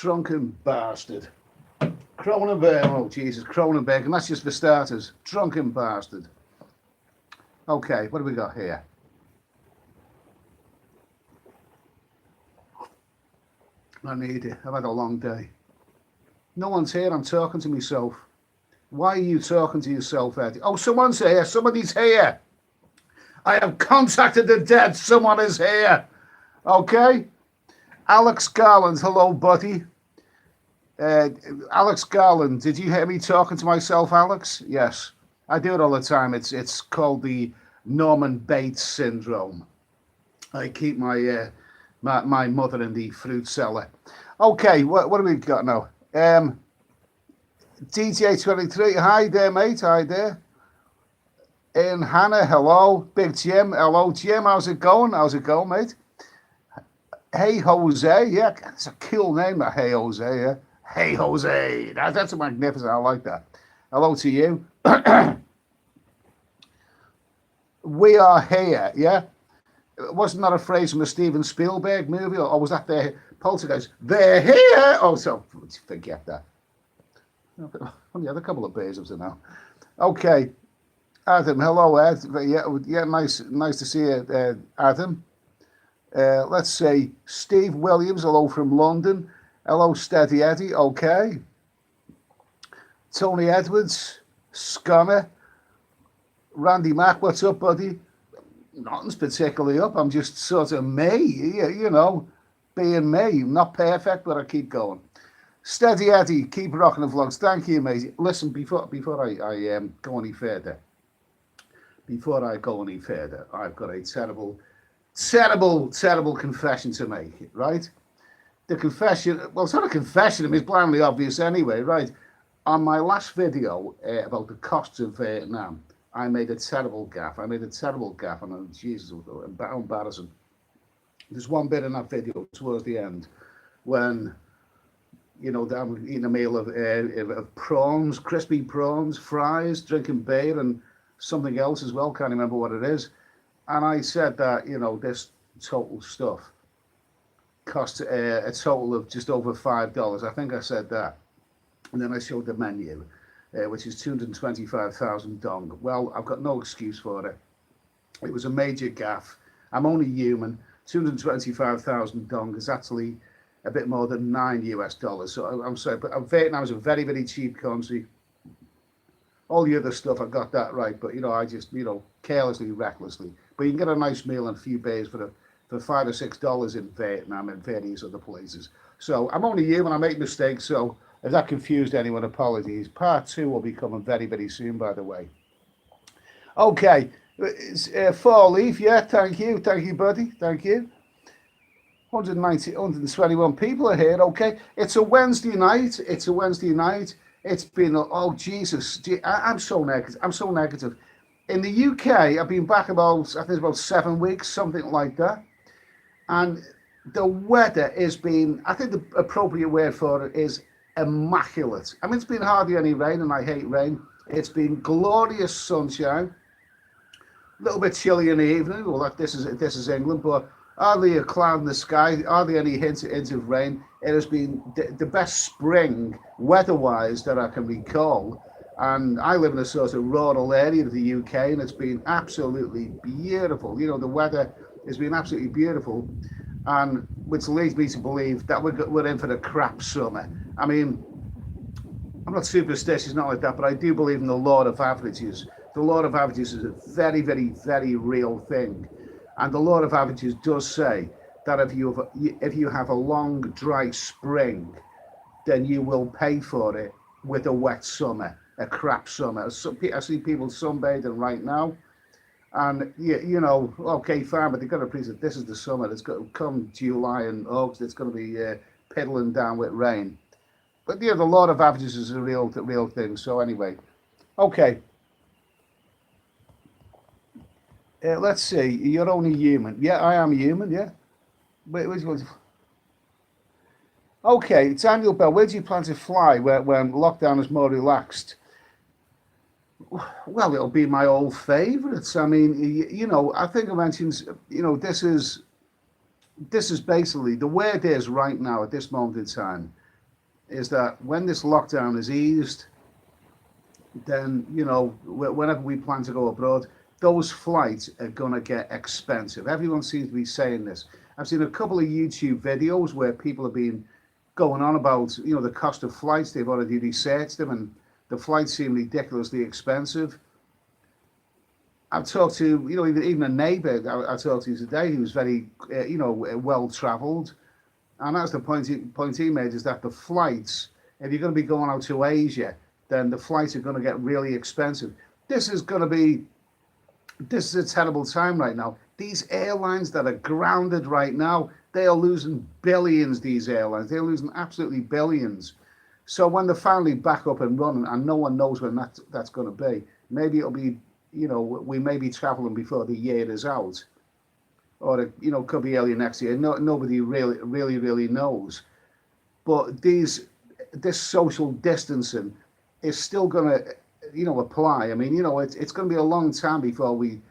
Drunken bastard. Cronenberg, oh Jesus, Cronenberg, and that's just for starters. Drunken bastard. Okay, what do we got here? I need it. I've had a long day. No one's here. I'm talking to myself. Why are you talking to yourself, Eddie? Oh, someone's here. Somebody's here. I have contacted the dead. Someone is here. Okay. Alex Garland. Hello, buddy. Alex Garland. Did you hear me talking to myself, Alex? Yes. I do it all the time. It's called the Norman Bates syndrome. I keep my my mother in the fruit cellar. Okay, what have we got now? DJ23, hi there, mate. Hi there. And Hannah, hello. Big Jim, hello, Jim. How's it going? How's it going, mate? Hey, Jose. Yeah, that's a cool name, that. Hey, Jose. Yeah. Hey, Jose. That's magnificent. I like that. Hello to you. We are here, yeah? Wasn't that a phrase from a Steven Spielberg movie, or was that the Poltergeist? They're here! Oh, so forget that. Only had a couple of beers up to now. Okay, Adam, hello, Ed. Yeah, nice to see you, Adam. Let's say Steve Williams, hello from London. Hello, Steady Eddie, okay. Tony Edwards, Scunner. Randy Mack, what's up, buddy? Nothing's particularly up. I'm just sort of me, you know, being me. Not perfect, but I keep going. Steady Eddie, keep rocking the vlogs. Thank you, mate. Listen, before I go any further, I've got a terrible confession to make, right? The confession, well, it's not a confession, it's blindly obvious anyway, right? On my last video about the costs of Vietnam, I made a terrible gaffe. And Jesus, embarrassing. There's one bit in that video towards the end when, you know, I'm eating a meal of prawns, crispy prawns, fries, drinking beer, and something else as well. Can't remember what it is. And I said that, you know, this total stuff cost a total of just over $5. I think I said that. And then I showed the menu, which is 225,000 dong. Well, I've got no excuse for it. It was a major gaffe. I'm only human. 225,000 dong is actually a bit more than $9 US. So I'm sorry, but Vietnam is a very, very cheap country. All the other stuff, I got that right, but, you know, I just, you know, carelessly, recklessly. But you can get a nice meal and a few beers for $5 or $6 in Vietnam and various other places. So I'm only human. I make mistakes. So if that confused anyone, apologies. Part 2 will be coming very, very soon, by the way. Okay. Four Leaf, yeah, thank you, buddy, thank you. 121 people are here, okay. It's a Wednesday night, It's been, oh, Jesus, I'm so negative. In the UK, I've been back about, I think it's about 7 weeks, something like that. And the weather has been, I think the appropriate word for it is immaculate. I mean, it's been hardly any rain, and I hate rain. It's been glorious sunshine. A little bit chilly in the evening. Well, this is England, but hardly a cloud in the sky, hardly any hint of rain. It has been the best spring weather-wise that I can recall. And I live in a sort of rural area of the UK, and it's been absolutely beautiful. You know, the weather has been absolutely beautiful, and which leads me to believe that we're in for a crap summer. I mean, I'm not superstitious, not like that, but I do believe in the law of averages. The law of averages is a very, very, very real thing. And the law of averages does say that if you have a long, dry spring, then you will pay for it with a wet summer, a crap summer. I see people sunbathing right now. And, you know, okay, fine, but they've got to appreciate this is the summer. It's got to come July and August. It's going to be piddling down with rain. But, yeah, the law of averages is a real thing. So, anyway, okay. Let's see. You're only human. Yeah, I am human. Yeah. Wait. Okay, Daniel Bell. Where do you plan to fly when lockdown is more relaxed? Well, it'll be my old favourites. I mean, you know, I think I mentioned. You know, this is basically the word is right now at this moment in time. is that when this lockdown is eased, then whenever we plan to go abroad, those flights are gonna get expensive. Everyone seems to be saying this. I've seen a couple of YouTube videos where people have been going on about the cost of flights. They've already researched them, and the flights seem ridiculously expensive. I've talked to even a neighbour I talked to today who was very well travelled, and that's the point he made, is that the flights, if you're going to be going out to Asia, then the flights are going to get really expensive. This is a terrible time right now. These airlines that are grounded right now, they are losing billions. These airlines, they're losing absolutely billions. So when they're finally back up and running, and no one knows when that's going to be, maybe it'll be, we may be traveling before the year is out, or it could be early next year. Nobody really knows. But this social distancing is still going to apply. I mean, it's going to be a long time before we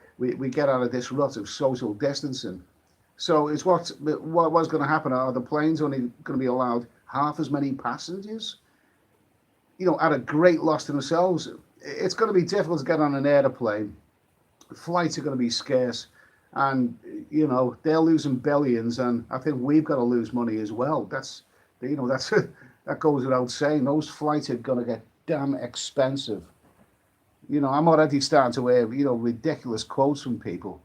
get out of this rut of social distancing. So it's what's going to happen. Are the planes only going to be allowed half as many passengers? At a great loss to themselves. It's going to be difficult to get on an airplane. Flights are going to be scarce, and they're losing billions, and I think we've got to lose money as well. That goes without saying. Those flights are going to get damn expensive. I'm already starting to hear ridiculous quotes from people.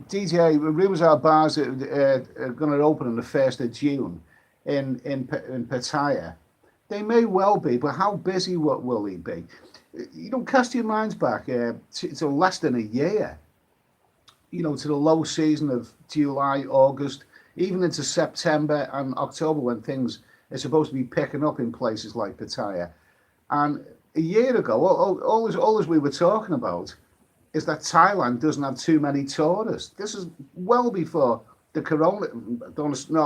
DJ, rumours are bars are going to open on the 1st of June in Pattaya. They may well be, but how busy will they be? Cast your minds back to less than a year, to the low season of July, August, even into September and October, when things are supposed to be picking up in places like Pattaya. And a year ago, all as we were talking about is that Thailand doesn't have too many tourists. This is well before the corona.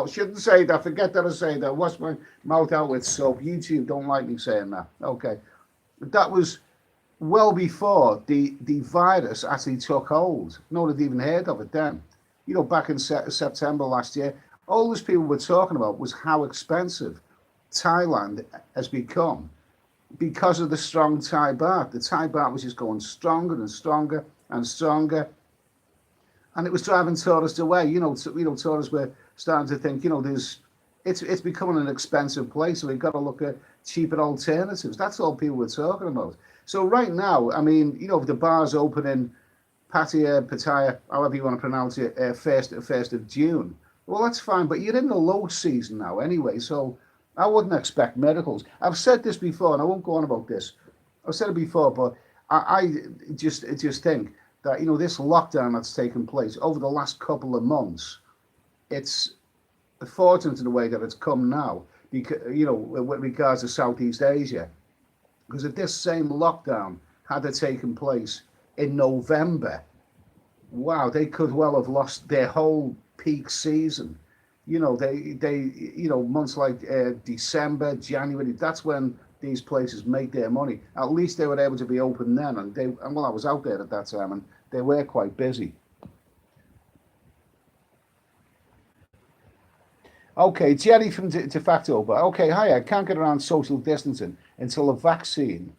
Shouldn't say that. Forget that I say that. Wash my mouth out with soap. YouTube don't like me saying that. Okay. That was well before the virus actually took hold. No one had even heard of it then. Back in September last year, all those people were talking about was how expensive Thailand has become because of the strong Thai baht. The Thai baht was just going stronger and stronger and stronger, and it was driving tourists away. Tourists were starting to think, it's becoming an expensive place, so we've got to look at cheaper alternatives. That's all people were talking about. So right now, I mean, if the bars open in Pattaya, however you want to pronounce it, 1st of June, well, that's fine. But you're in the low season now anyway, so I wouldn't expect miracles. I've said this before, and I won't go on about this. I've said it before, but I just think that this lockdown that's taken place over the last couple of months, it's fortunate in the way that it's come now, because with regards to Southeast Asia, because if this same lockdown had taken place in November, wow, they could well have lost their whole peak season. Months like December, January, that's when these places make their money. At least they were able to be open then, and I was out there at that time, and they were quite busy. Okay, Jerry from De Facto, but okay, hi, I can't get around social distancing until a vaccine.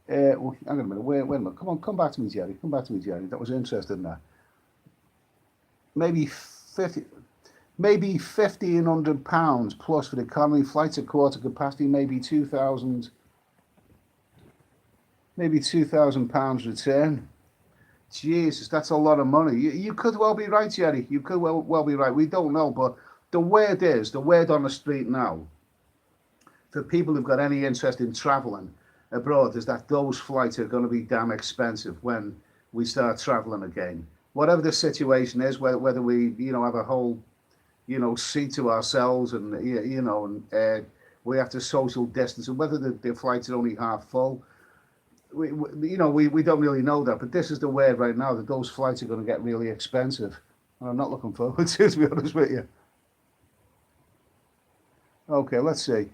Hang on a minute, wait a minute, come back to me, Jerry, that was interesting there. Maybe 50, maybe £1,500 plus for the economy, flights at quarter capacity, maybe £2,000 £2,000 return. Jesus, that's a lot of money. You could well be right, Jerry. You could well be right. We don't know, but the word on the street now, for people who've got any interest in travelling abroad, is that those flights are going to be damn expensive when we start travelling again. Whatever the situation is, whether we have a whole seat to ourselves, and and we have to social distance, and whether the flights are only half full. We don't really know that, but this is the word right now, that those flights are going to get really expensive, and I'm not looking forward to be honest with you. Okay, let's see.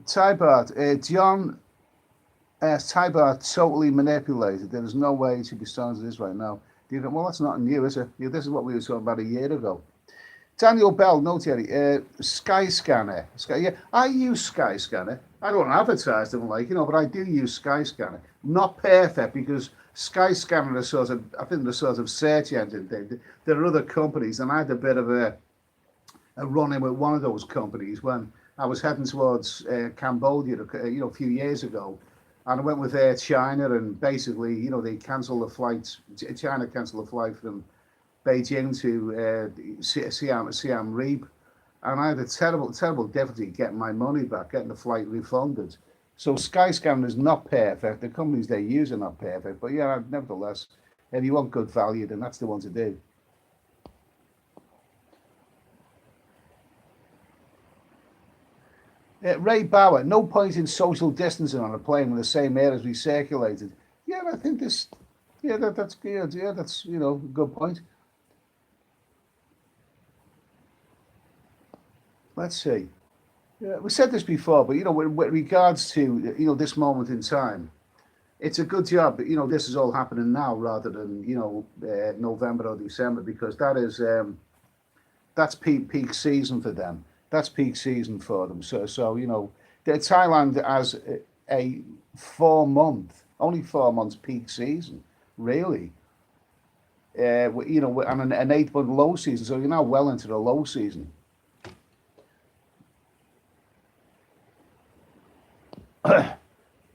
Thai baht, John Thai baht totally manipulated. There is no way it should be strong as it is right now. You go, well, that's not new, is it? Yeah, this is what we were talking about a year ago. Daniel Bell, no Terry, Skyscanner. Yeah, I use Skyscanner. I don't advertise them but I do use Skyscanner. Not perfect because Skyscanner is sort of, I think, the sort of search engine thing. There are other companies, and I had a bit of a run in with one of those companies when I was heading towards Cambodia, a few years ago, and I went with Air China, and basically, they cancelled the flights. China cancelled the flight from Beijing to Siam Reap, and I had a terrible difficulty getting my money back, getting the flight refunded. So Skyscanner is not perfect. The companies they use are not perfect, but yeah, nevertheless, if you want good value, then that's the one to do. Ray Bauer, no point in social distancing on a plane when the same air is recirculated. Yeah, I think this. Yeah, that's good. Yeah, that's a good point. Let's see. Yeah, we said this before, but with regards to this moment in time, it's a good job that this is all happening now rather than November or December, because that's peak season for them. That's peak season for them. So Thailand has a 4 month, only 4 months peak season, really. And an 8 month low season. So you're now well into the low season.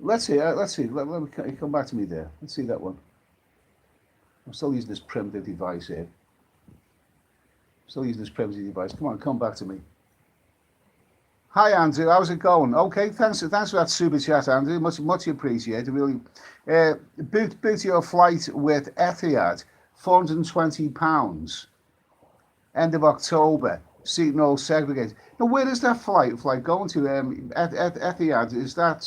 Let's see. Let me come back to me there. Let's see that one. I'm still using this primitive device here. Come on, come back to me. Hi Andrew, how's it going? Okay, thanks for that super chat, Andrew. Much appreciated. Really, book your flight with Etihad, £420, end of October. Seating all segregated. Now, where is that flight going to? Etihad, is that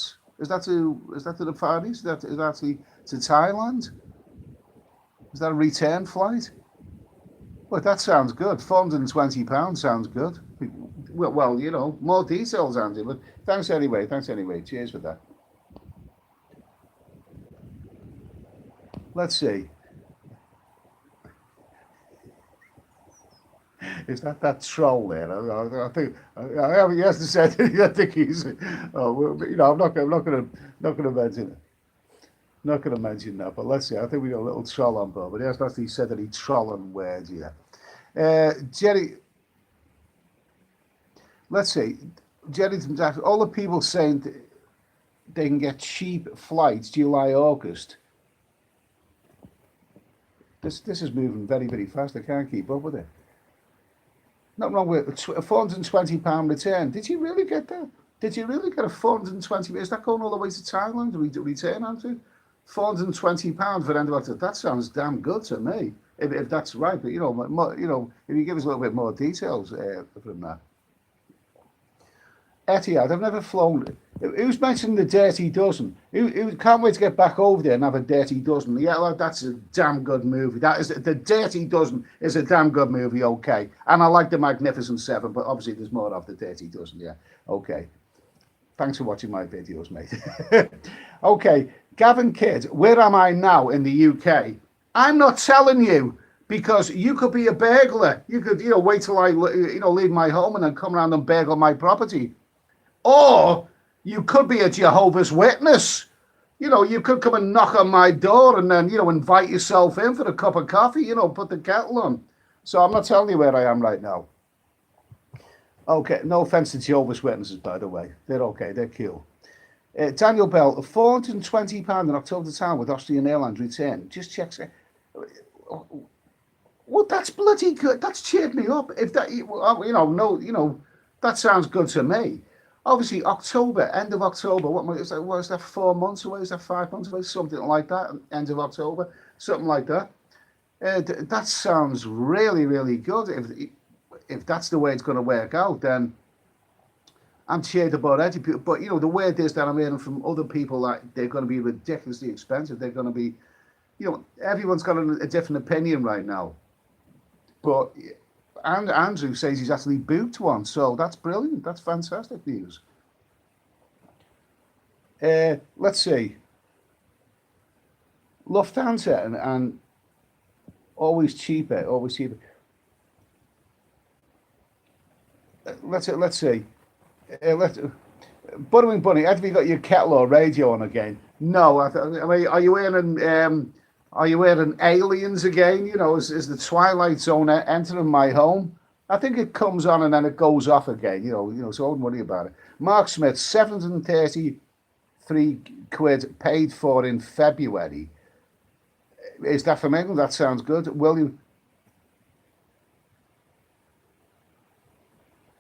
to the Far East? Is that to Thailand? Is that a return flight? Well, that sounds good. £420 sounds good. Well, more details, Andy. But thanks anyway. Cheers for that. Let's see. Is that troll there? I think he hasn't said anything. I think he's. Oh, I'm not going to mention it. Not going to mention that, but let's see. I think we got a little troll on board. But he has actually said any trolling words here. Jerry, let's see. Jerry, all the people saying they can get cheap flights July, August. This is moving very, very fast. I can't keep up with it. Nothing wrong with a £420 return. Did you really get that? Did you really get a 420? Is that going all the way to Thailand? Return, Andrew? £420 for end of October. That sounds damn good to me. If that's right, but if you give us a little bit more details from that. Etihad, I've never flown. Who's mentioned the Dirty Dozen? Who can't wait to get back over there and have a Dirty Dozen? Yeah, well, that's a damn good movie. That is the Dirty Dozen is a damn good movie. Okay, and I like the Magnificent Seven, but obviously there's more of the Dirty Dozen. Yeah, okay. Thanks for watching my videos, mate. Okay, Gavin Kidd, where am I now in the UK? I'm not telling you, because you could be a burglar. You could, wait till I, leave my home and then come around and burgle my property. Or you could be a Jehovah's Witness. You could come and knock on my door and then, invite yourself in for a cup of coffee, put the kettle on. So I'm not telling you where I am right now. Okay, no offense to Jehovah's Witnesses, by the way. They're okay, they're cool. Daniel Bell, £420 in October time with Austrian Airlines return. Just check. Well, that's bloody good. That's cheered me up. If that, that sounds good to me. Obviously, October, end of October. What is that? 4 months away? Is that 5 months away? Something like that. End of October, something like that. That sounds really, really good. If that's the way it's going to work out, then I'm cheered about it. But the word is that I'm hearing from other people that they're going to be ridiculously expensive. They're going to be, everyone's got a different opinion right now. But Andrew says he's actually booked one, so that's brilliant. That's fantastic news. Let's see. Lufthansa and Always cheaper, always cheaper. Let's see. Let's Butterwing Bunny. Have you got your kettle or radio on again? No. I mean, are you wearing Aliens again? You know, is the Twilight Zone entering my home? I think it comes on and then it goes off again. So don't worry about it. Mark Smith, 733 quid paid for in February. Is that from England? That sounds good. William,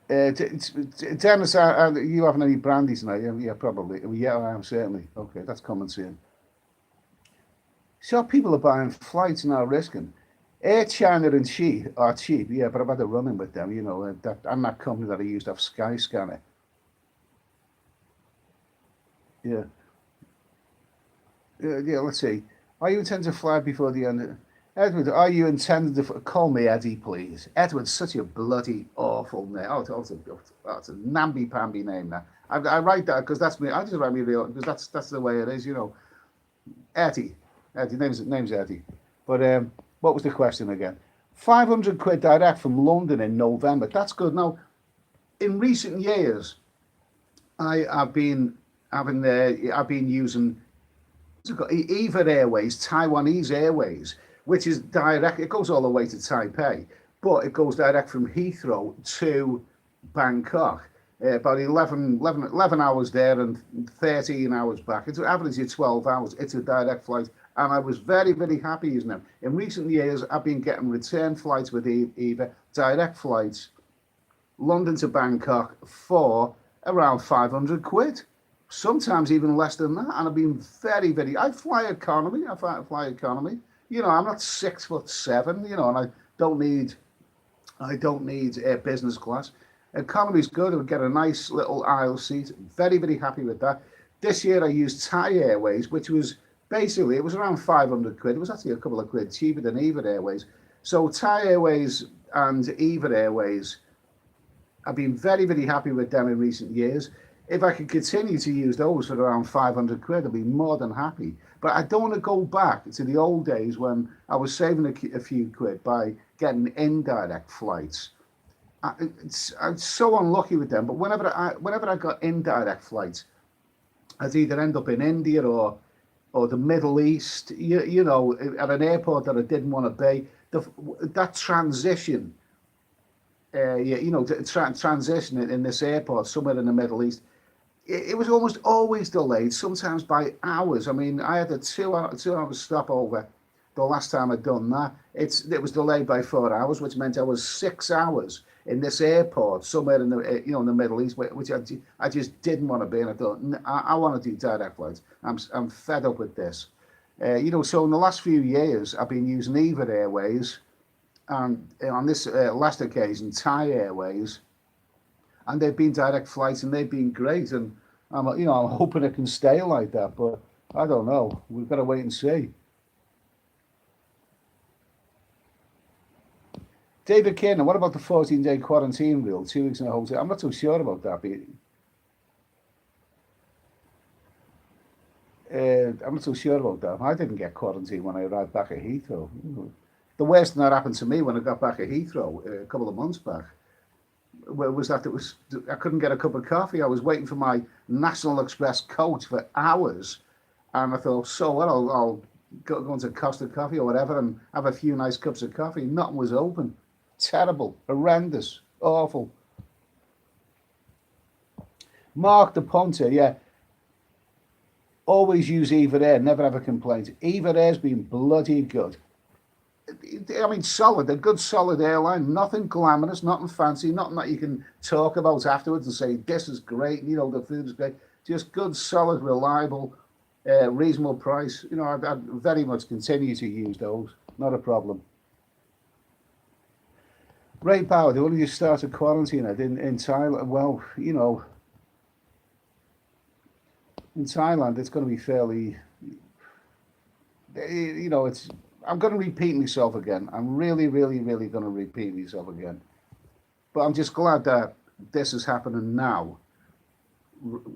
Dennis, you having any brandy tonight? Yeah, probably. Yeah, I am certainly. Okay, that's common soon. So people are buying flights now, risking. Air China and She are cheap, yeah, but I've had a run-in with them, and that company that I used to have Skyscanner. Yeah, yeah, let's see. Are you intending to fly before the end? Edward, are you intending to call me Eddie, please? Edward's such a bloody awful name. It's a namby-pamby name now. I write that because that's me. I just write me real because that's the way it is. Eddie. Eddie, name's Eddie. But what was the question again? 500 quid direct from London in November. That's good. Now, in recent years, I've been using EVA Airways, Taiwanese Airways, which is direct. It goes all the way to Taipei, but it goes direct from Heathrow to Bangkok. About 11 hours there and 13 hours back. It's averaging 12 hours. It's a direct flight. And I was very, very happy using them. In recent years, I've been getting return flights with EVA, direct flights, London to Bangkok for around 500 quid. Sometimes even less than that. And I've been very, very, I fly economy. I'm not 6'7", and I don't need business class. Economy's good. I'll get a nice little aisle seat. Very, very happy with that. This year I used Thai Airways, which was basically, it was around 500 quid. It was actually a couple of quid cheaper than EVA Airways. So Thai Airways and EVA Airways, I've been very, very happy with them in recent years. If I could continue to use those for around 500 quid, I'd be more than happy. But I don't want to go back to the old days when I was saving a few quid by getting indirect flights. I'm so unlucky with them, but whenever I got indirect flights, I'd either end up in India or the Middle East, at an airport that I didn't want to be. That transition, transition in this airport somewhere in the Middle East, it was almost always delayed, sometimes by hours. I mean, I had a two-hour stopover the last time I'd done that. It was delayed by 4 hours, which meant I was 6 hours in this airport somewhere in the in the Middle East, which I just didn't want to be. And I thought, I want to do direct flights. I'm fed up with this. So in the last few years, I've been using EVA Airways, and on this last occasion, Thai Airways, and they've been direct flights, and they've been great. And I'm hoping it can stay like that, but I don't know. We've got to wait and see. David Kiernan, what about the 14-day quarantine rule? 2 weeks in a hotel. I'm not so sure about that. I'm not so sure about that. I didn't get quarantine when I arrived back at Heathrow. The worst thing that happened to me when I got back at Heathrow a couple of months back was that I couldn't get a cup of coffee. I was waiting for my National Express coach for hours, and I thought, so what? I'll go into Costa Coffee or whatever and have a few nice cups of coffee. Nothing was open. Terrible, horrendous, awful. Mark the punter, yeah. Always use EVA Air, never have a complaint. EVA Air's been bloody good. I mean, solid, a good solid airline, nothing glamorous, nothing fancy, nothing that you can talk about afterwards and say, this is great, the food is great. Just good, solid, reliable, reasonable price. I'd very much continue to use those, not a problem. Ray Power, the only you started quarantine in Thailand. Well, in Thailand, it's going to be fairly, it's. I'm going to repeat myself again. I'm really, really, really going to repeat myself again. But I'm just glad that this is happening now.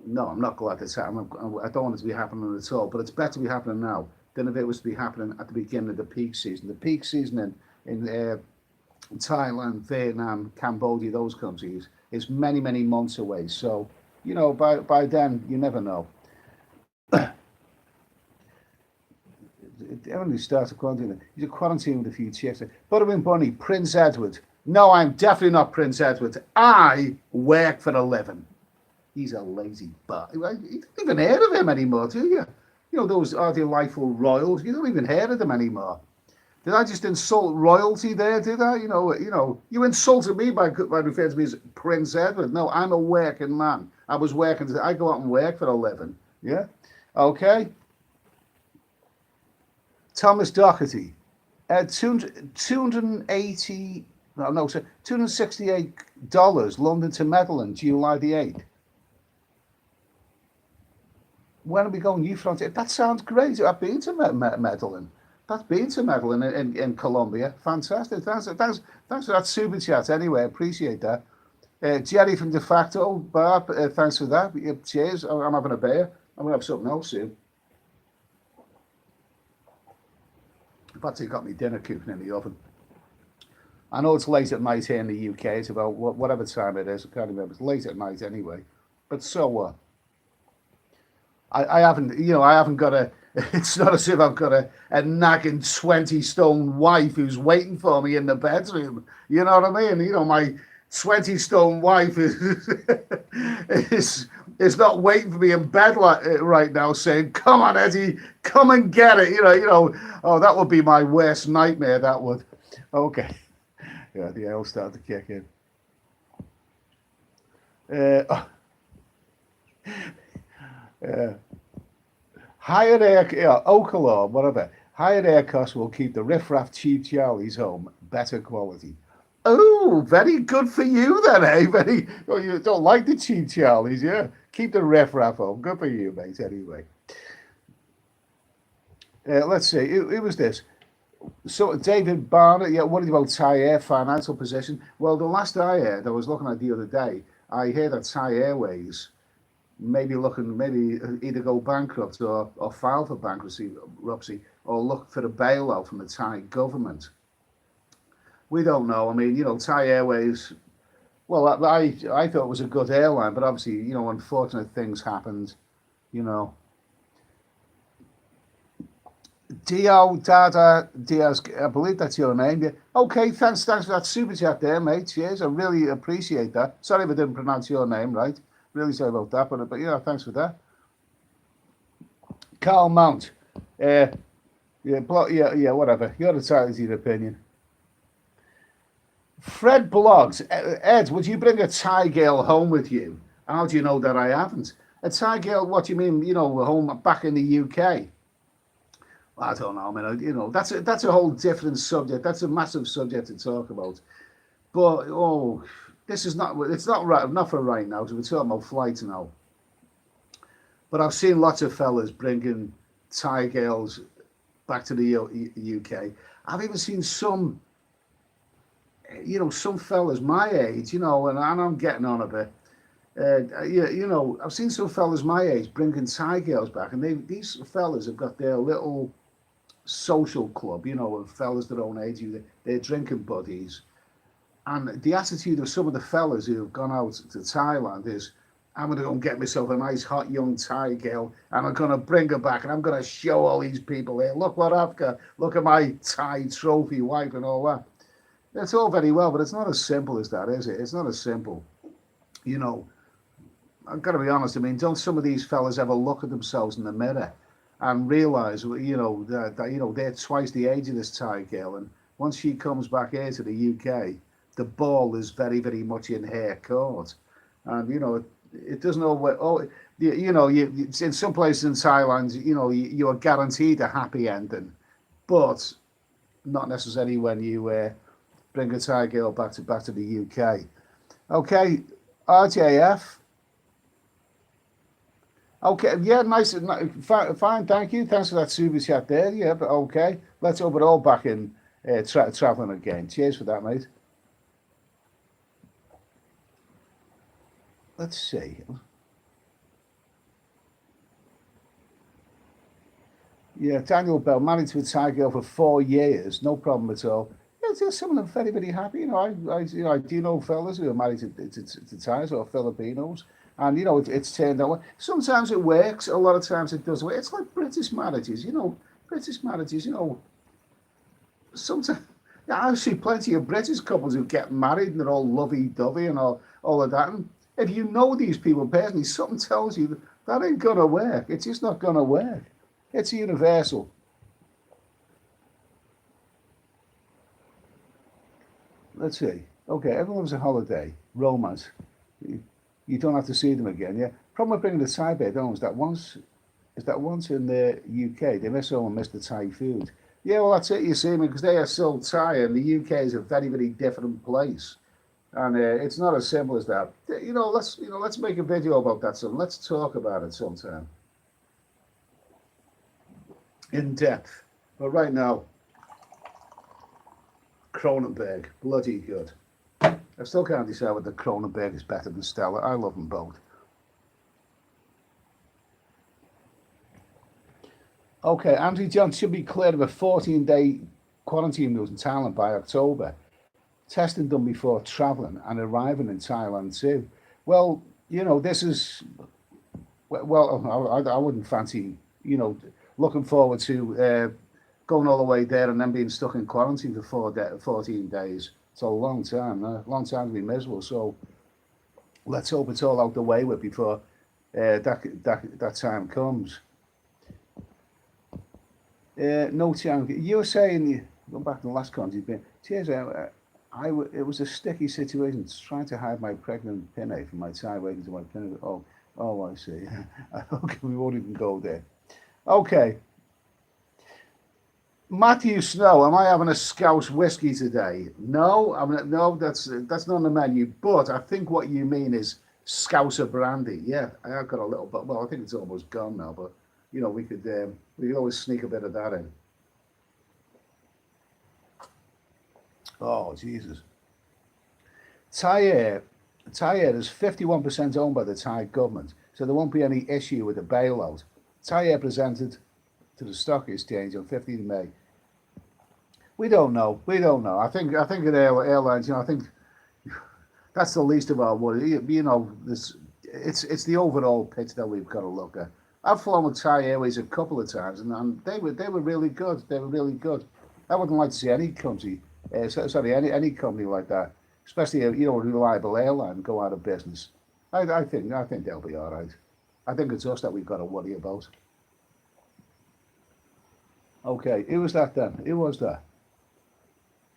No, I'm not glad it's happening. I don't want it to be happening at all. But it's better to be happening now than if it was to be happening at the beginning of the peak season. The peak season in Thailand, Vietnam, Cambodia, those countries is many, many months away. So, by then, you never know. It only starts a quarantine. He's a quarantine with a few chicks. Butterwing Bunny, Prince Edward. No, I'm definitely not Prince Edward. I work for a living. He's a lazy butt. You don't even hear of him anymore, do you? Those are delightful royals. You don't even hear of them anymore. Did I just insult royalty there? Did I? You insulted me by referring to me as Prince Edward. No, I'm a working man. I was working. I go out and work for a living. Yeah. Okay. Thomas Doherty, 280. No, so $268. London to Medellin, July the 8th. When are we going? You front? That sounds great. I've been to Medellin. That's been to Medellin in Colombia. Fantastic. Thanks for that super chat. Anyway, appreciate that. Jerry from De Facto, Barb, thanks for that. Cheers. I'm having a beer. I'm going to have something else soon. In fact, I got me dinner cooking in the oven. I know it's late at night here in the UK. It's about whatever time it is. I can't remember. It's late at night anyway. But so what? I haven't got a. It's not as if I've got a nagging 20-stone wife who's waiting for me in the bedroom. You know what I mean? My 20-stone wife is not waiting for me in bed right now, saying, "Come on, Eddie, come and get it." Oh, that would be my worst nightmare. That would. Okay. Yeah, the ale started to kick in. Higher air, Oak whatever. Higher air costs will keep the riffraff cheap Charlies home. Better quality. Oh, very good for you then, eh? You don't like the cheap Charlies, yeah? Keep the riffraff home. Good for you, mate, anyway. Let's see, who was this? So, David Barnett, yeah, what about Thai Air financial position? Well, the last I heard, I was looking at the other day, I heard that Thai Airways maybe either go bankrupt or file for bankruptcy or look for a bailout from the Thai government. We don't know. I mean, Thai Airways, well, I thought it was a good airline, but obviously, unfortunate things happened, Dio Dada Diaz, I believe that's your name. Yeah. Okay, thanks for that super chat there, mate. Cheers. I really appreciate that. Sorry if I didn't pronounce your name right. Really sorry about that, but yeah, thanks for that. Carl Mount. Yeah, whatever. You're entitled to your opinion. Fred Blogs. Ed, would you bring a Thai girl home with you? How do you know that I haven't? A Thai girl, what do you mean, home back in the UK? I don't know, man. That's a whole different subject. That's a massive subject to talk about. But, it's not right, not for right now, because we're talking about flights now. But I've seen lots of fellas bringing Thai girls back to the UK. I've even seen some fellas my age, and I'm getting on a bit. I've seen some fellas my age bringing Thai girls back, and these fellas have got their little social club, of fellas their own age, they're drinking buddies. And the attitude of some of the fellas who have gone out to Thailand is, I'm going to go and get myself a nice hot young Thai girl and I'm going to bring her back and I'm going to show all these people here, look what I've got, look at my Thai trophy wife and all that. It's all very well, but it's not as simple as that, is it? It's not as simple. I've got to be honest, don't some of these fellas ever look at themselves in the mirror and realise, that they're twice the age of this Thai girl, and once she comes back here to the UK, the ball is very, very much in her court, and it doesn't always. In some places in Thailand, you are guaranteed a happy ending, but not necessarily when you bring a Thai girl back to the UK. Okay, RJF. Okay, yeah, nice, fine, thank you. Thanks for that super chat there. Yeah, but okay, let's hope it all back in traveling again. Cheers for that, mate. Let's see. Yeah, Daniel Bell, married to a Thai girl for 4 years, no problem at all. Yeah, just some of them very, very happy. I do know fellas who are married to Thais or Filipinos, and it's turned out. Sometimes it works, a lot of times it doesn't work. It's like British marriages, British marriages, sometimes. Yeah, I see plenty of British couples who get married and they're all lovey-dovey and all of that. And if you know these people personally, something tells you that ain't gonna work. It's just not gonna work. It's universal. Let's see. Okay, everyone loves a holiday, romance. You, you don't have to see them again. Yeah. Problem with bringing the Thai bed home is that once in the UK they miss home and miss the Thai food. Yeah, well that's it. You see, because they are still Thai, and the UK is a very very different place, and it's not as simple as that. Let's make a video about that. So let's talk about it sometime in depth. But right now, Cronenberg, bloody good. I still can't decide whether Cronenberg is better than Stella. I love them both. Okay, Andrew John should be cleared of a 14-day quarantine rules in Thailand by October. Testing done before travelling and arriving in Thailand too. Well, this is well. I wouldn't fancy looking forward to going all the way there and then being stuck in quarantine for 14 days. It's a long time, long time to be miserable. So let's hope it's all out the way with before that time comes. No chance. You were saying, going back to the last comment you've been, cheers, it was a sticky situation trying to hide my pregnant pinna from my tie waiting to my pinna. Oh, I see. Okay, we won't even go there. Okay. Matthew Snow, am I having a Scouse whiskey today? No, no, that's not on the menu. But I think what you mean is Scouser brandy. Yeah, I have got a little bit. Well, I think it's almost gone now, but we could always sneak a bit of that in. Oh Jesus! Thai Air, Thai Air is 51% owned by the Thai government, so there won't be any issue with the bailout. Thai Air presented to the stock exchange on 15th of May. We don't know. We don't know. I think at airlines, I think that's the least of our worry. This it's the overall pitch that we've got to look at. I've flown with Thai Airways a couple of times, and they were really good. They were really good. I wouldn't like to see any country, any company like that, especially a reliable airline, go out of business. I think they'll be all right. I think it's us that we've got to worry about. Okay, who was that then? Who was that?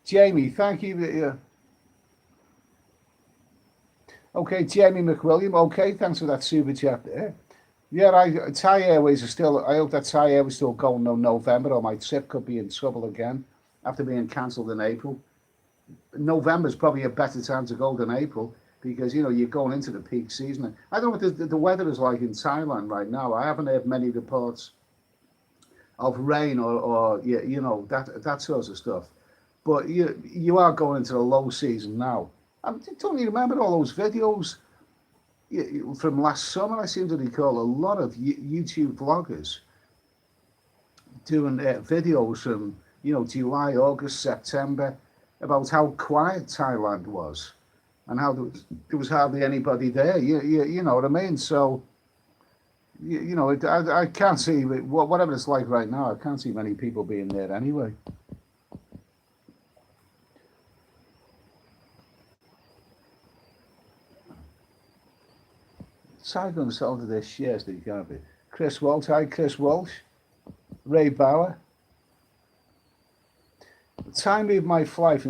Jamie, thank you. Okay, Jamie McWilliam. Okay, thanks for that super chat there. Yeah, Thai Airways are still. I hope that Thai Airways still going no November, or my trip could be in trouble again after being cancelled in April. November is probably a better time to go than April because you're going into the peak season. I don't know what the weather is like in Thailand right now. I haven't heard many reports of rain or that sort of stuff. But you are going into the low season now. Don't you remember all those videos from last summer? I seem to recall a lot of YouTube vloggers doing videos from July, August, September about how quiet Thailand was and how there was hardly anybody there. You know what I mean? So I can't see whatever it's like right now. I can't see many people being there anyway. Saigon sold their shares that you can't be. Chris Walsh, hi Chris Walsh. Ray Bauer. Thai moved my flight.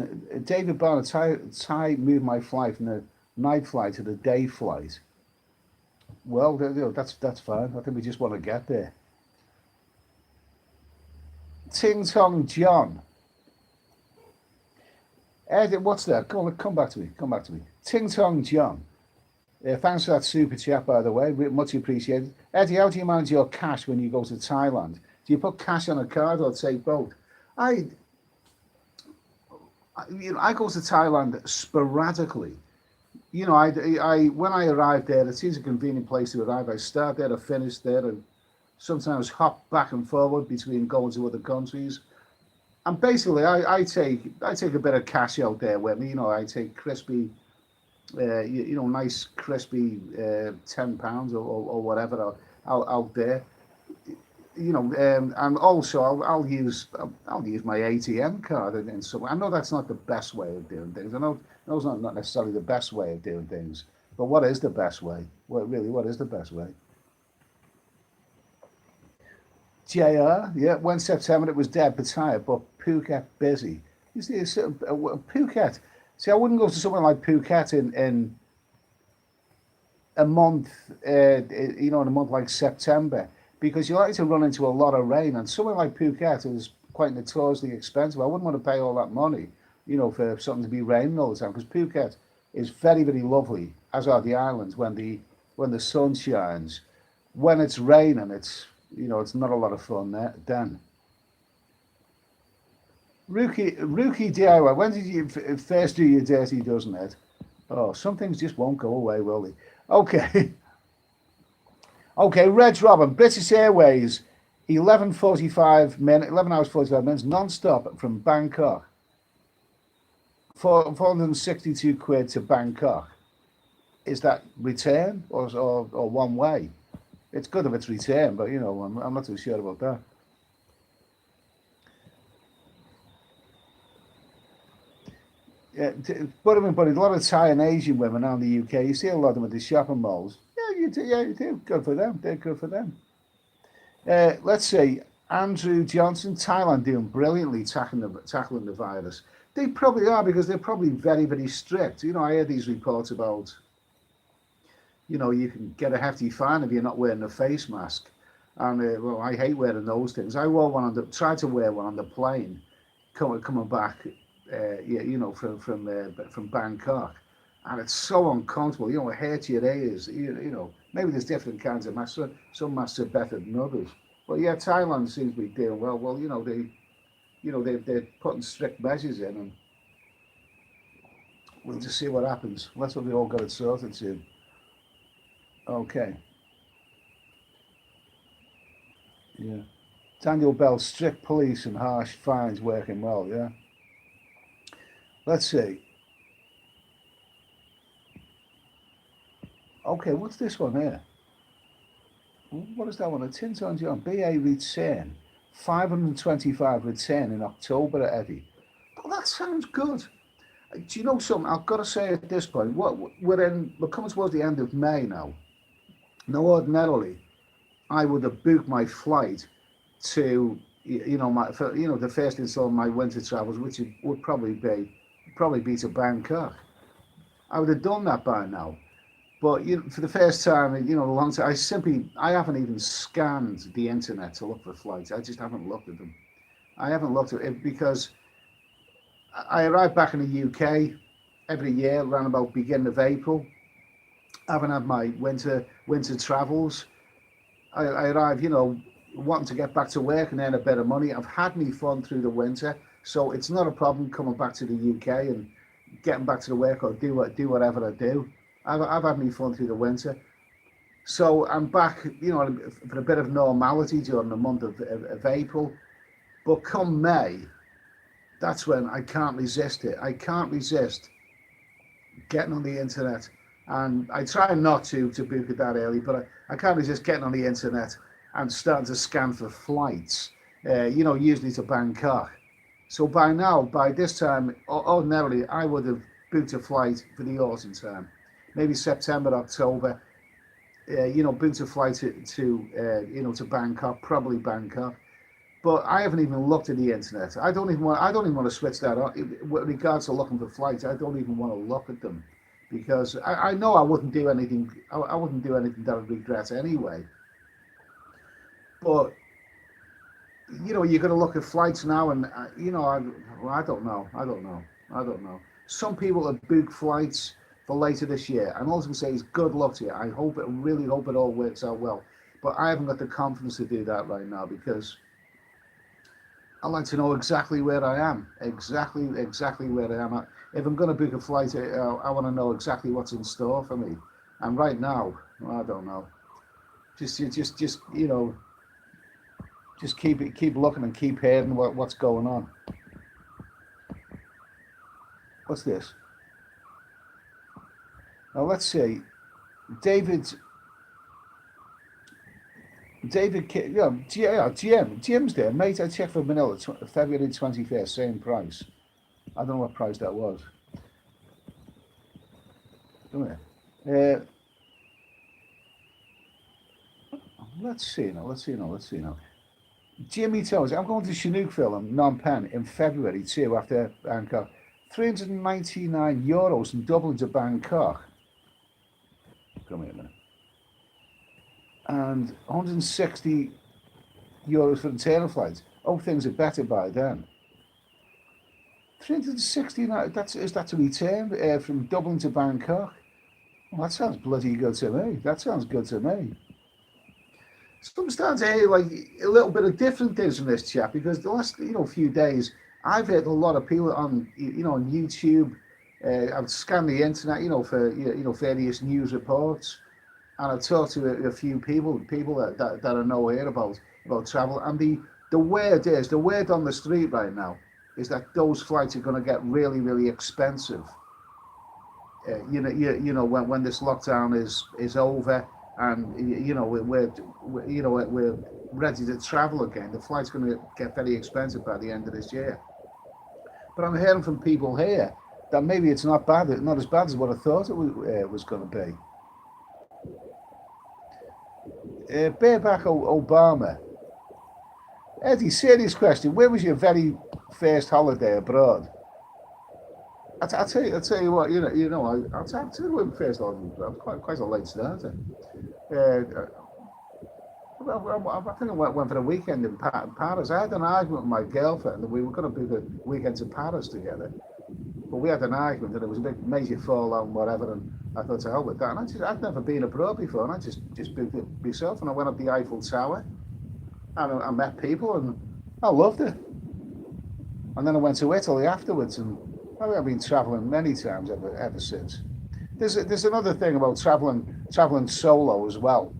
David Barner, Thai moved my flight from the night flight to the day flight. Well, that's fine. I think we just want to get there. Ting Tong John. Ed, what's that? Come back to me. Come back to me. Ting Tong John. Thanks for that super chat, by the way. Much appreciated. Eddie, how do you manage your cash when you go to Thailand? Do you put cash on a card or take both? I go to Thailand sporadically. I when I arrive there, it seems a convenient place to arrive. I start there, I finish there, and sometimes hop back and forward between going to other countries. And basically, I take a bit of cash out there with me. You know, I take crispy, nice crispy £10 or whatever out there. You know, and also I'll use my ATM card and so I know that's not the best way of doing things. I know it's not necessarily the best way of doing things, but what is the best way? What is the best way? JR, yeah, when September it was dead but tired, but Phuket busy. You see, Phuket. See, I wouldn't go to somewhere like Phuket in a month, in a month like September, because you like to run into a lot of rain. And somewhere like Phuket is quite notoriously expensive. I wouldn't want to pay all that money, for something to be raining all the time. Because Phuket is very, very lovely, as are the islands when the sun shines. When it's raining, it's not a lot of fun there. Then rookie DIY. When did you first do your dirty dozen, Ed? Oh, some things just won't go away, will they? Okay. Okay, Reg Robin, British Airways, 11 hours 45 minutes, non-stop from Bangkok. 462 quid to Bangkok. Is that return or one way? It's good if it's return, but I'm not too sure about that. Yeah, but a lot of Thai and Asian women out in the UK, you see a lot of them at the shopping malls. Yeah, you do. Good for them. They're good for them. Let's see. Andrew Johnson, Thailand doing brilliantly tackling the virus. They probably are because they're probably very, very strict. I hear these reports about, you can get a hefty fine if you're not wearing a face mask. And well, I hate wearing those things. I wore one tried to wear one on the plane coming back, from Bangkok, and it's so uncomfortable. It hurts your ears. Maybe there's different kinds of masks. Some masks are better than others. But yeah, Thailand seems to be doing well. Well, they're putting strict measures in, and we'll just see what happens. That's what we all got it sorted soon. Okay. Yeah. Daniel Bell, strict police and harsh fines working well. Yeah. Let's see. Okay, what's this one here? What is that one? A Tinton John BA return, 525 return in October at Eddie. Oh, that sounds good. Do you know something? I've got to say at this point, we're coming towards the end of May now. Now, ordinarily, I would have booked my flight to, the first installment of my winter travels, which would probably be to Bangkok. I would have done that by now. But for the first time, a long time, I haven't even scanned the internet to look for flights. I just haven't looked at them. I haven't looked at it because I arrive back in the UK every year around about beginning of April. I haven't had my winter travels. I arrive, wanting to get back to work and earn a bit of money. I've had me fun through the winter, so it's not a problem coming back to the UK and getting back to the work or do whatever I do. I've had me fun through the winter, so I'm back, for a bit of normality during the month of April. But come May, that's when I can't resist it. I can't resist getting on the internet, and I try not to book it that early, but I can't resist getting on the internet and starting to scan for flights, usually to Bangkok. So by this time, ordinarily, I would have booked a flight for the autumn time, maybe September, October. Booked a flight to Bangkok, probably Bangkok. But I haven't even looked at the internet. I don't even want to switch that on. With regards to looking for flights, I don't even want to look at them because I know I wouldn't do anything. I wouldn't do anything that I'd regret anyway. But you're going to look at flights now, and I don't know. I don't know. Some people have booked flights for later this year, and all I can say is good luck to you. Really hope it all works out well. But I haven't got the confidence to do that right now because I like to know exactly where I am, exactly where I am. If I'm going to book a flight, I want to know exactly what's in store for me. And right now, I don't know. Just just keep looking and keep hearing what's going on. What's this? Now let's see. David, Jim's there, mate. I checked for Manila, February 21st, same price. I don't know what price that was. Come here. Let's see now. Jimmy tells I'm going to Chinook film, Phnom Penh, in February too, after Bangkok. €399 in Dublin to Bangkok. Come here a minute. And €160 for return flights. Oh, things are better by then. 369. Is that to return from Dublin to Bangkok? Well, that sounds bloody good to me. That sounds good to me. So I'm starting to hear like a little bit of different things from this chap, because the last few days I've heard a lot of people on on YouTube. I've scanned the internet for various news reports, and I've talked to a few people that I know here about travel, and the word on the street right now is that those flights are going to get really, really expensive. When this lockdown is over, and we're ready to travel again, the flight's going to get very expensive by the end of this year. But I'm hearing from people here that maybe it's not as bad as what I thought it was going to be. Bareback Obama. Eddie, serious question. Where was your very first holiday abroad? I'll tell you what. I'll tell you when first holiday. I'm quite a late starter. I think I went for a weekend in Paris. I had an argument with my girlfriend, and we were going to do the weekend to Paris together. But we had an argument, and it was a big major fallout and whatever. And I thought, to hell with that. And I'd never been abroad before, and I just booked it myself. And I went up the Eiffel Tower, and I met people, and I loved it. And then I went to Italy afterwards, and I've been traveling many times ever since. There's another thing about traveling solo as well.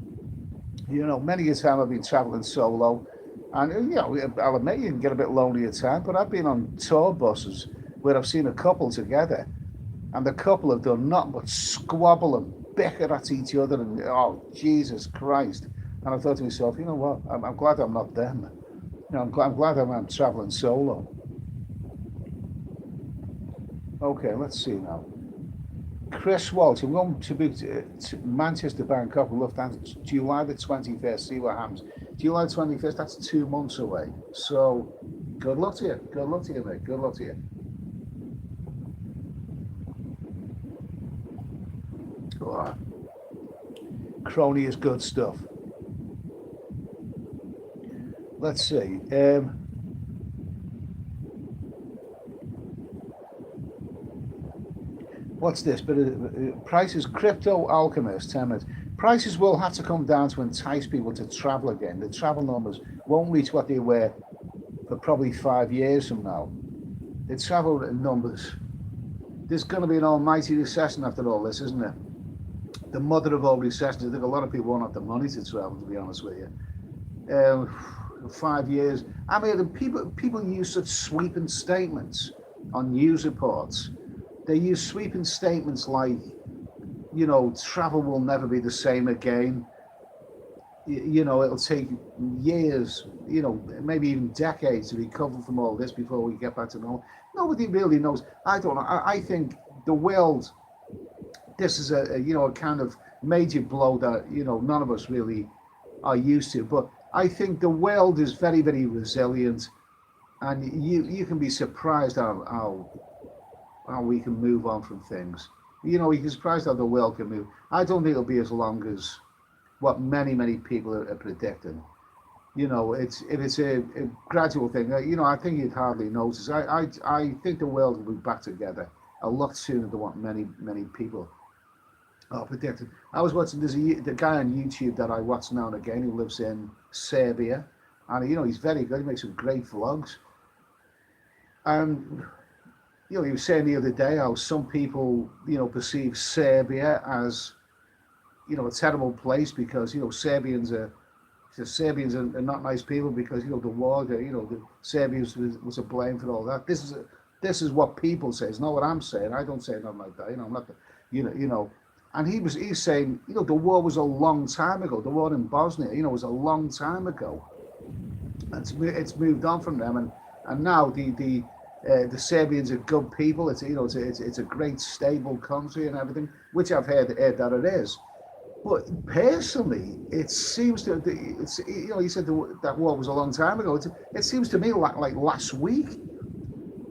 Many a time I've been traveling solo, and I'll admit you can get a bit lonely at times. But I've been on tour buses where I've seen a couple together, and the couple have done nothing but squabble and bicker at each other, and oh Jesus Christ! And I thought to myself, you know what? I'm glad I'm not them. I'm glad I'm traveling solo. Okay, let's see now. Chris Walsh, I'm going to Manchester, Bangkok, Lufthansa, July the 21st, see what happens. July 21st, that's 2 months away. So, good luck to you. Good luck to you, mate. Good luck to you. Oh, Crony is good stuff. Let's see. What's this? But prices, crypto alchemist, prices will have to come down to entice people to travel again. The travel numbers won't reach what they were for probably 5 years from now. The travel numbers. There's going to be an almighty recession after all this, isn't there? The mother of all recessions. I think a lot of people won't have the money to travel, to be honest with you. 5 years. I mean, people use such sweeping statements on news reports. They use sweeping statements like, travel will never be the same again. It'll take years, maybe even decades to recover from all this before we get back to normal. Nobody really knows. I don't know. I think the world, this is a kind of major blow that, none of us really are used to. But I think the world is very, very resilient, and you can be surprised how we can move on from things. You can be surprised how the world can move. I don't think it'll be as long as what many people are predicting. It's a gradual thing. I think you'd hardly notice. I think the world will be back together a lot sooner than what many people are predicting. I was watching, there's the guy on YouTube that I watch now and again who lives in Serbia, and he's very good. He makes some great vlogs, and he was saying the other day how some people, perceive Serbia as, a terrible place because, Serbians are the Serbians are not nice people because the war, the Serbians was to blame for all that. This is what people say. It's not what I'm saying. I don't say nothing like that. I'm not, And he's saying, the war was a long time ago. The war in Bosnia, was a long time ago. It's moved on from them, and now the Serbians are good people. It's a great stable country and everything, which I've heard that it is. But personally, it seems to you said that war was a long time ago. It seems to me like last week.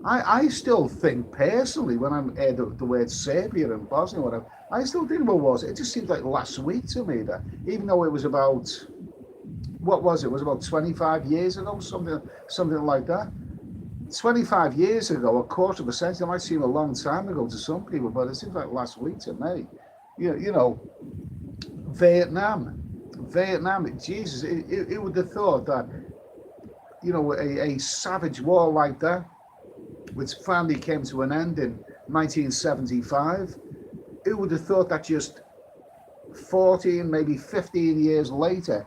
I still think personally when I'm heard the word Serbia and Bosnia, whatever, I still think about wars. It just seems like last week to me, that even though it was about, what was it? It was about 25 years ago, something like that. 25 years ago, a quarter of a century, it might seem a long time ago to some people, but it seems like last week to me. Vietnam, Jesus, it would have thought that, a savage war like that, which finally came to an end in 1975, who would have thought that just 14, maybe 15 years later,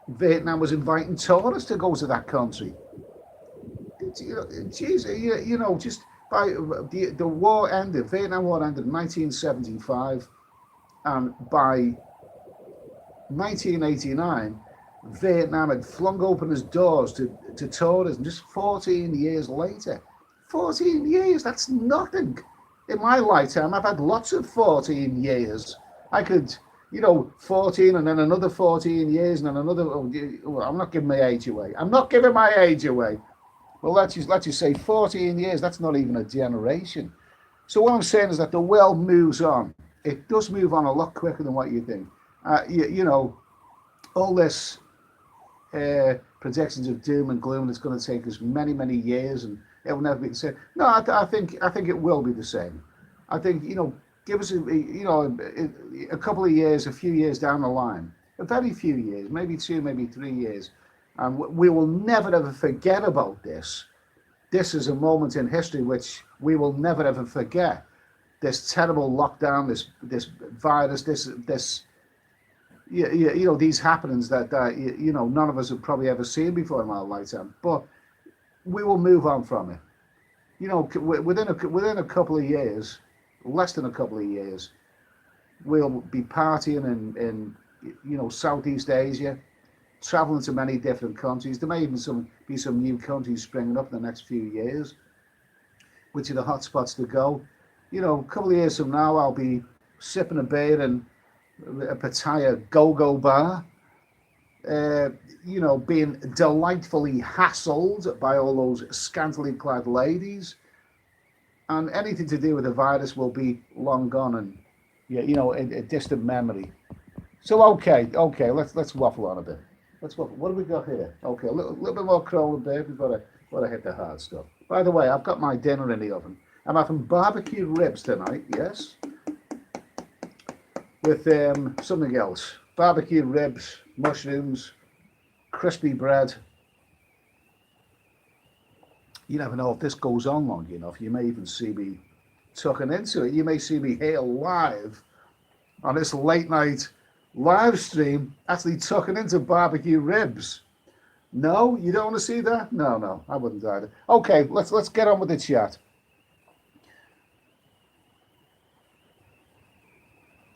Vietnam was inviting tourists to go to that country? Just by the war ended, Vietnam War ended in 1975, and by 1989, Vietnam had flung open its doors to tourism just 14 years later. 14 years, that's nothing. In my lifetime, I've had lots of 14 years. I could, 14 and then another 14 years and then another, I'm not giving my age away. I'm not giving my age away. Well, let's just say 14 years, that's not even a generation. So what I'm saying is that the world moves on. It does move on a lot quicker than what you think. All this projections of doom and gloom, it's going to take us many, many years, and it will never be the same. No, I think it will be the same. I think, give us a couple of years, a few years down the line, a very few years, maybe 2, maybe 3 years, and we will never ever forget about this. This is a moment in history which we will never ever forget. This terrible lockdown, this virus, these happenings that none of us have probably ever seen before in our lifetime. But we will move on from it. Within a couple of years, less than a couple of years, we'll be partying in Southeast Asia, traveling to many different countries. There may even be some new countries springing up in the next few years, which are the hot spots to go. A couple of years from now, I'll be sipping a beer in a Pattaya go-go bar, being delightfully hassled by all those scantily clad ladies, and anything to do with the virus will be long gone and a distant memory. So okay, let's waffle on a bit. Let's waffle. What have we got here? Okay, a little bit more Cronin beer before I hit the hard stuff. By the way, I've got my dinner in the oven. I'm having barbecue ribs tonight, yes, with something else. Barbecue ribs, mushrooms, crispy bread. You never know if this goes on long enough. You may even see me tucking into it. You may see me here live on this late night live stream, actually tucking into barbecue ribs. No, you don't want to see that? No, I wouldn't either. Okay, let's get on with the chat.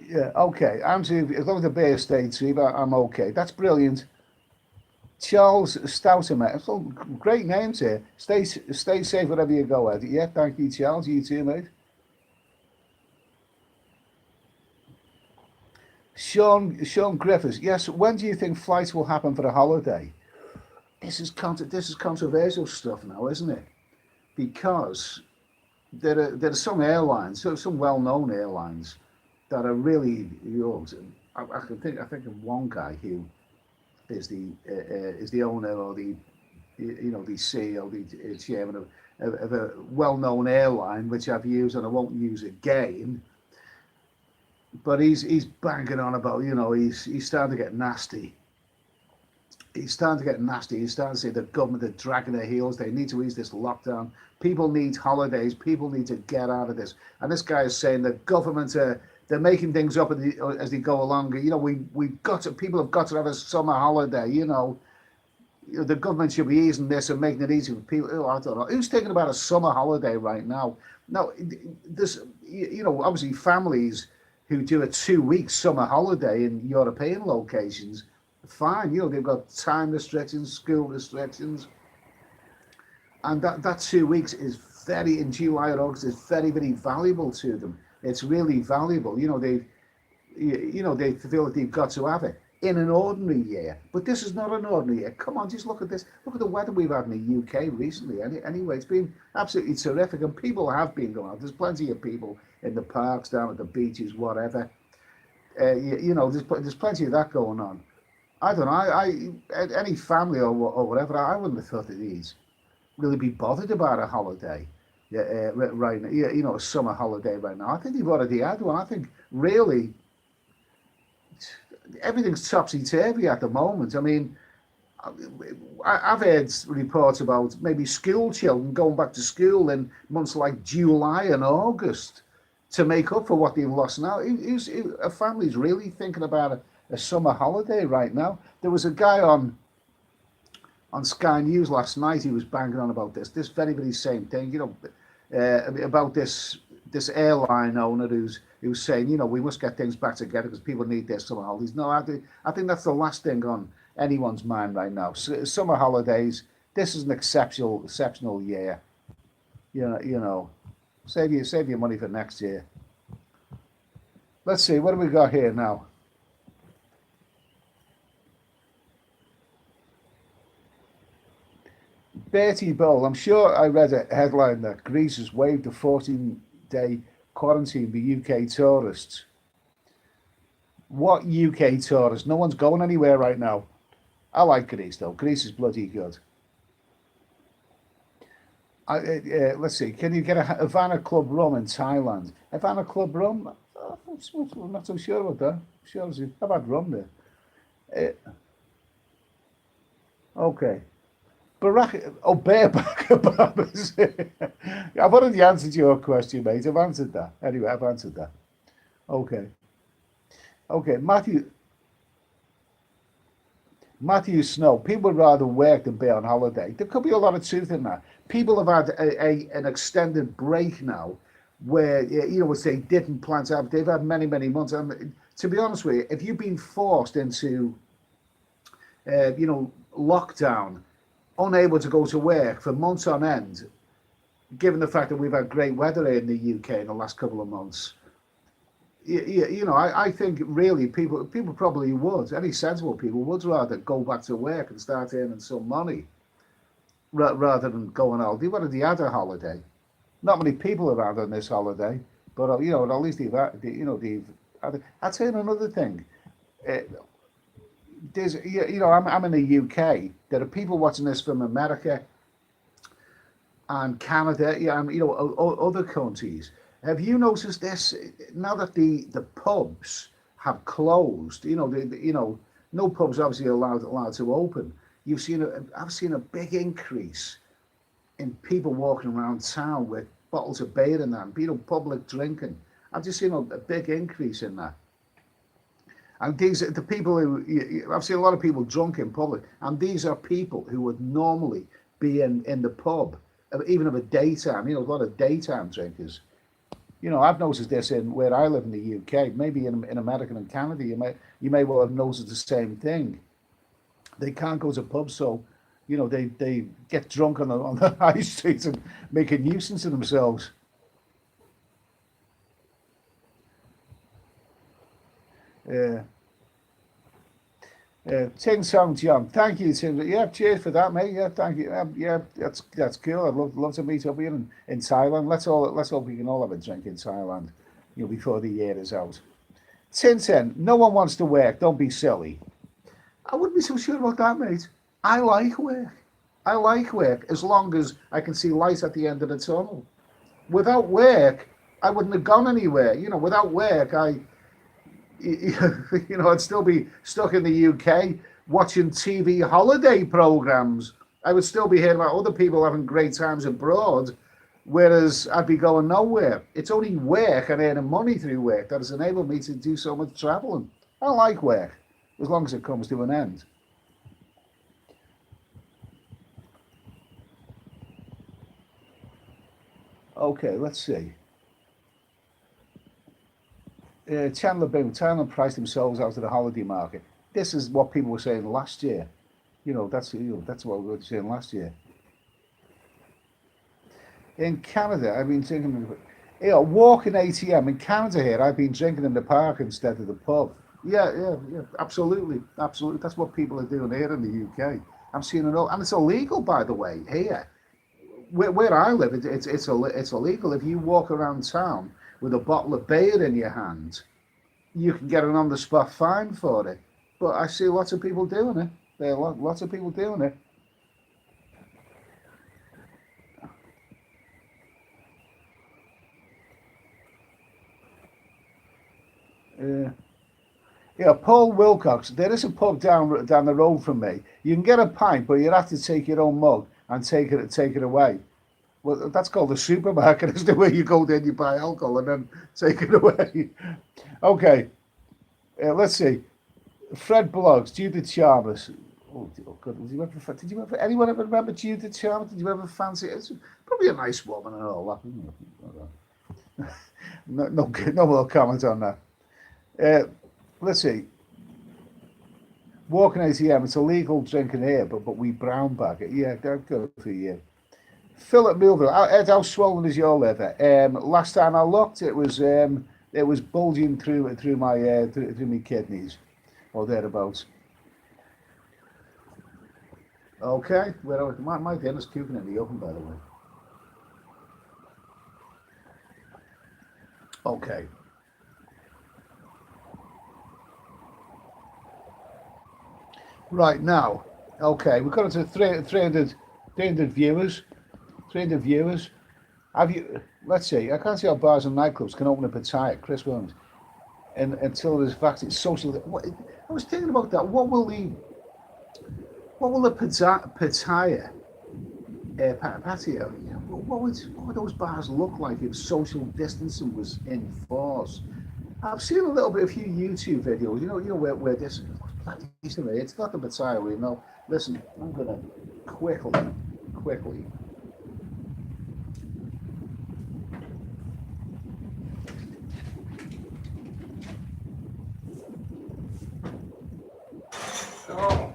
Yeah, okay. As long as the beer stays cheap, I'm okay. That's brilliant. Charles Stouterman. So great names here. Stay safe wherever you go, Ed. Yeah, thank you, Charles. You too, mate. Sean Griffiths. Yes. When do you think flights will happen for the holiday? This is controversial stuff now, isn't it? Because there are some airlines, some well-known airlines, that are really, I think of one guy who is the owner or the CEO, the chairman of a well-known airline, which I've used and I won't use again. But he's banging on about, he's starting to get nasty. He's starting to get nasty. He's starting to say the government are dragging their heels. They need to ease this lockdown. People need holidays. People need to get out of this. And this guy is saying the government are they're making things up as they go along. You know, we've got to, people have got to have a summer holiday. The government should be easing this and making it easy for people. Oh, I don't know. Who's thinking about a summer holiday right now? No, there's, obviously families who do a 2 week summer holiday in European locations, fine. They've got time restrictions, school restrictions, and that 2 weeks is in July or August is very, very valuable to them. It's really valuable. They feel that they've got to have it in an ordinary year. But this is not an ordinary year. Come on, just look at this. Look at the weather we've had in the UK recently. Anyway, it's been absolutely terrific, and people have been going out. There's plenty of people in the parks, down at the beaches, whatever. There's plenty of that going on. I don't know. Any family or whatever, I wouldn't have thought that these really be bothered about a holiday. Right now, a summer holiday right now. I think they've already had one. I think really everything's topsy-turvy at the moment. I mean, I've heard reports about maybe school children going back to school in months like July and August to make up for what they've lost now. A family's really thinking about a summer holiday right now. There was a guy on Sky News last night. He was banging on about this very, very same thing. About this airline owner who's saying, we must get things back together because people need their summer holidays. No, I think that's the last thing on anyone's mind right now. Summer holidays. This is an exceptional year. Save your money for next year. Let's see, what do we got here now? Bertie Bowl. I'm sure I read a headline that Greece has waived a 14-day quarantine for UK tourists. What UK tourists? No one's going anywhere right now. I like Greece though. Greece is bloody good. Let's see. Can you get a Havana Club rum in Thailand? Havana Club rum? I'm not so sure about that. Sure, I've had rum there. Okay. Bareback kebabs. I've already answered your question, mate. I've answered that. Anyway, I've answered that. Okay. Matthew Snow. People would rather work than be on holiday. There could be a lot of truth in that. People have had an extended break now, where which they didn't plan to have. They've had many, many months. To be honest with you, if you've been forced into, lockdown, unable to go to work for months on end, given the fact that we've had great weather in the UK in the last couple of months, I think really people probably would, any sensible people would rather go back to work and start earning some money rather than going out. They've already had a holiday. Not many people have had on this holiday, but at least they've had, I'll tell you another thing. I'm in the UK. There are people watching this from America and Canada, other countries. Have you noticed this? Now that the pubs have closed, no pubs obviously allowed to open. I've seen a big increase in people walking around town with bottles of beer in them, public drinking. I've just seen a big increase in that. And these are the people I've seen a lot of people drunk in public, and these are people who would normally be in the pub, even of a daytime, a lot of daytime drinkers. I've noticed this in where I live in the UK, maybe in America and Canada, you may well have noticed the same thing. They can't go to pubs, so, they get drunk on the high streets and make a nuisance of themselves. Yeah. Ting Song John, thank you, Tim. Yeah, cheers for that, mate. Yeah, thank you. Yeah, that's cool. I'd love to meet up here in Thailand. Let's hope we can all have a drink in Thailand, before the year is out. Tintin, no one wants to work. Don't be silly. I wouldn't be so sure about that, mate. I like work. I like work as long as I can see light at the end of the tunnel. Without work, I wouldn't have gone anywhere. Without work, I'd still be stuck in the UK watching TV holiday programs. I would still be hearing about other people having great times abroad, Whereas I'd be going nowhere. It's only work and earning money through work that has enabled me to do so much traveling. I like work, as long as it comes to an end. Okay, let's see. Chandler Bing, Thailand priced themselves out of the holiday market. This is what people were saying last year. That's what we were saying last year. In Canada, I've been drinking, walking ATM in Canada here. I've been drinking in the park instead of the pub. Yeah, absolutely, absolutely. That's what people are doing here in the UK. I'm seeing it all, and it's illegal, by the way, here. Where I live, it's illegal. If you walk around town with a bottle of beer in your hand, you can get an on the spot fine for it. But I see lots of people doing it. There are lots of people doing it. Uh, yeah, Paul Wilcox. There is a pub down the road from me. You can get a pint, but you have to take your own mug and take it away. Well, that's called a supermarket. It's the way you go there, you buy alcohol, and then take it away. Okay, let's see. Fred Blogs, Judith Chalmers. Oh God, did anyone ever remember Judith Chalmers? Did you ever fancy it? It's probably a nice woman and all that. No more comment on that. Let's see. Walking ATM, it's illegal drinking here, but we brown bag it. Yeah, good for you. Philip Millville, Ed, how swollen is your liver? Last time I looked, it was bulging through my kidneys or thereabouts. Okay, well, my dinner's cooking in the oven, by the way. Okay, right now, okay, we've got to 300 viewers. 300 viewers. Have you? Let's see. I can't see how bars and nightclubs can open up a tie. Chris Williams. And until there's vaccine, social. I was thinking about that. What will the patio what would those bars look like if social distancing was in force? I've seen a little bit, a few YouTube videos. Where this. It's not the patio, Listen, I'm gonna quickly. Oh,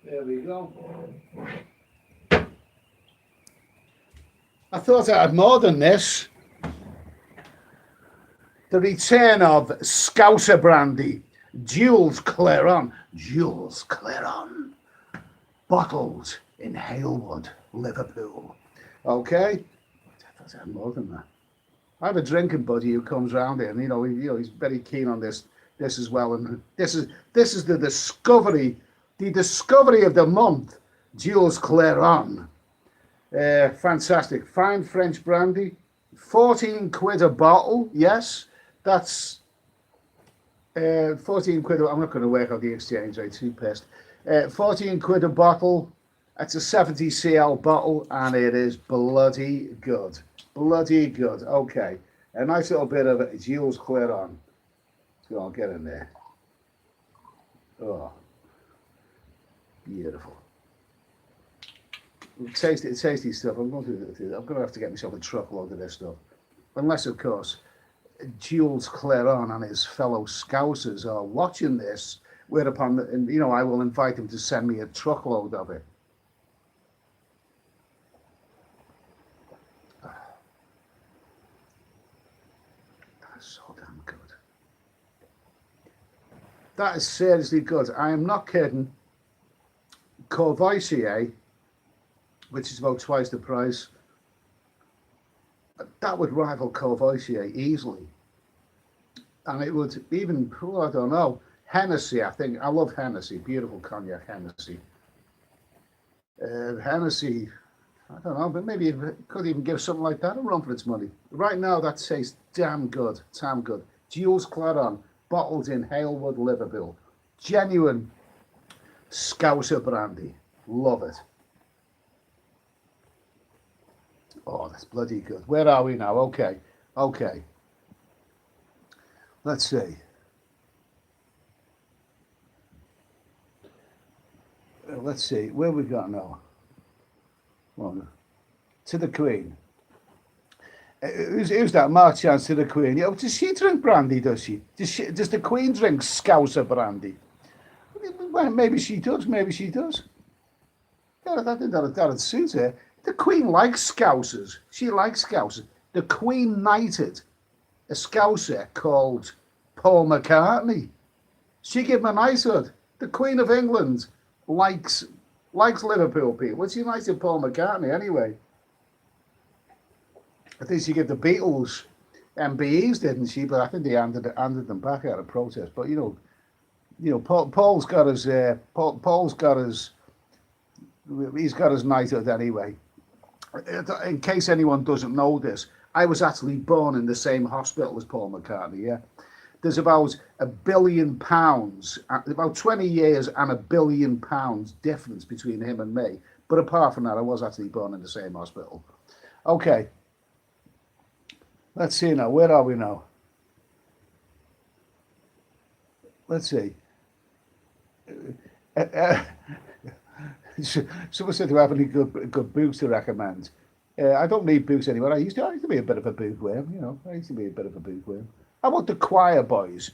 there we go. I thought I had more than this. The return of Scouser brandy, Jules Claron, bottled in Halewood, Liverpool. Okay, I thought I had more than that. I have a drinking buddy who comes round here, and he's very keen on this as well. And this is the discovery of the month, Jules Claron. Fantastic, fine French brandy, 14 quid a bottle. Yes, that's 14 quid. I'm not going to work out the exchange rate. Too pissed. 14 quid a bottle. It's a 70 cl bottle, and it is bloody good. Bloody good. Okay, a nice little bit of it. Jules Claron. So I'll get in there. Oh, beautiful. Tasty stuff. I'm going to have to get myself a truckload of this stuff. Unless, of course, Jules Claron and his fellow Scousers are watching this, whereupon, I will invite them to send me a truckload of it. That's so damn good. That is seriously good. I am not kidding. Courvoisier, which is about twice the price, that would rival Courvoisier easily. And it would even, I don't know, Hennessy, I think. I love Hennessy, beautiful cognac Hennessy. Hennessy, I don't know, but maybe it could even give something like that a run for its money. Right now, that tastes damn good, damn good. Jules Claron, bottled in Halewood, Liverpool. Genuine Scouser brandy. Love it. Oh, that's bloody good. Where are we now? Okay. Okay. Let's see. Let's see. Where we got now? Well, to the Queen. Who's that? Mark Chance to the Queen. Yeah, does she drink brandy, does she? Does the Queen drink Scouser brandy? Well, maybe she does, maybe she does. Yeah, I think that'd suit her. The Queen likes Scousers. She likes Scousers. The Queen knighted a Scouser called Paul McCartney. She gave him a knighthood. The Queen of England likes Liverpool people. Well, she knighted Paul McCartney anyway. I think she gave the Beatles MBEs, didn't she? But I think they handed them back out of protest. But Paul's got his he's got his knighthood anyway. In case anyone doesn't know this, I was actually born in the same hospital as Paul McCartney. Yeah, there's about £1 billion, about 20 years and £1 billion difference between him and me. But apart from that, I was actually born in the same hospital. Okay. Let's see now. Where are we now? Let's see. Someone said, do you have any good books to recommend? I don't need books anymore. I used to be a bit of a bookworm, I used to be a bit of a bookworm. How about the Choir Boys?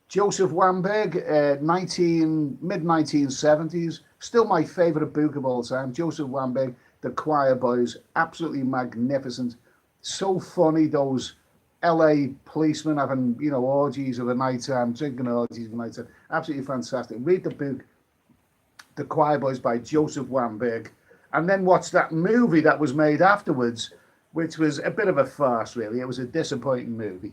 Joseph Wamberg, mid-1970s. Still my favourite book of all time. Joseph Wamberg, The Choir Boys. Absolutely magnificent. So funny, those LA policemen having, orgies of the night time, drinking orgies of the night time. Absolutely fantastic. Read the book, The Choir Boys by Joseph Wamberg, and then watch that movie that was made afterwards, which was a bit of a farce, really. It was a disappointing movie.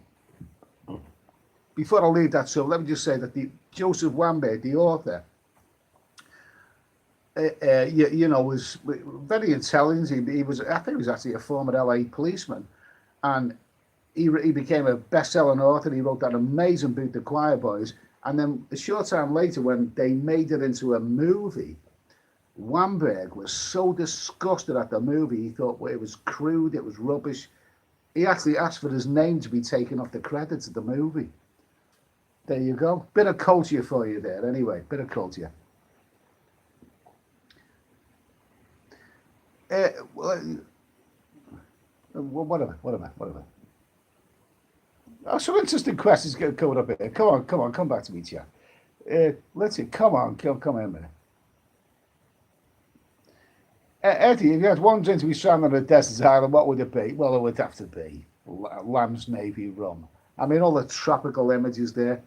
Before I leave that, so let me just say that Joseph Wamberg, the author, was very intelligent. I think he was actually a former LA policeman, and he became a best-selling author. He wrote that amazing book, The Choir Boys, and then a short time later, when they made it into a movie, Wamberg was so disgusted at the movie, he thought it was crude, it was rubbish. He actually asked for his name to be taken off the credits of the movie. There you go. Bit of culture for you there, anyway. Bit of culture. Whatever. Oh, some interesting questions coming up here. Come on, come back to me, chat. Let's see. Come in a minute. Eddie, if you had one drink to be stranded on a desert island, what would it be? Well, it would have to be Lamb's Navy rum. I mean, all the tropical images there.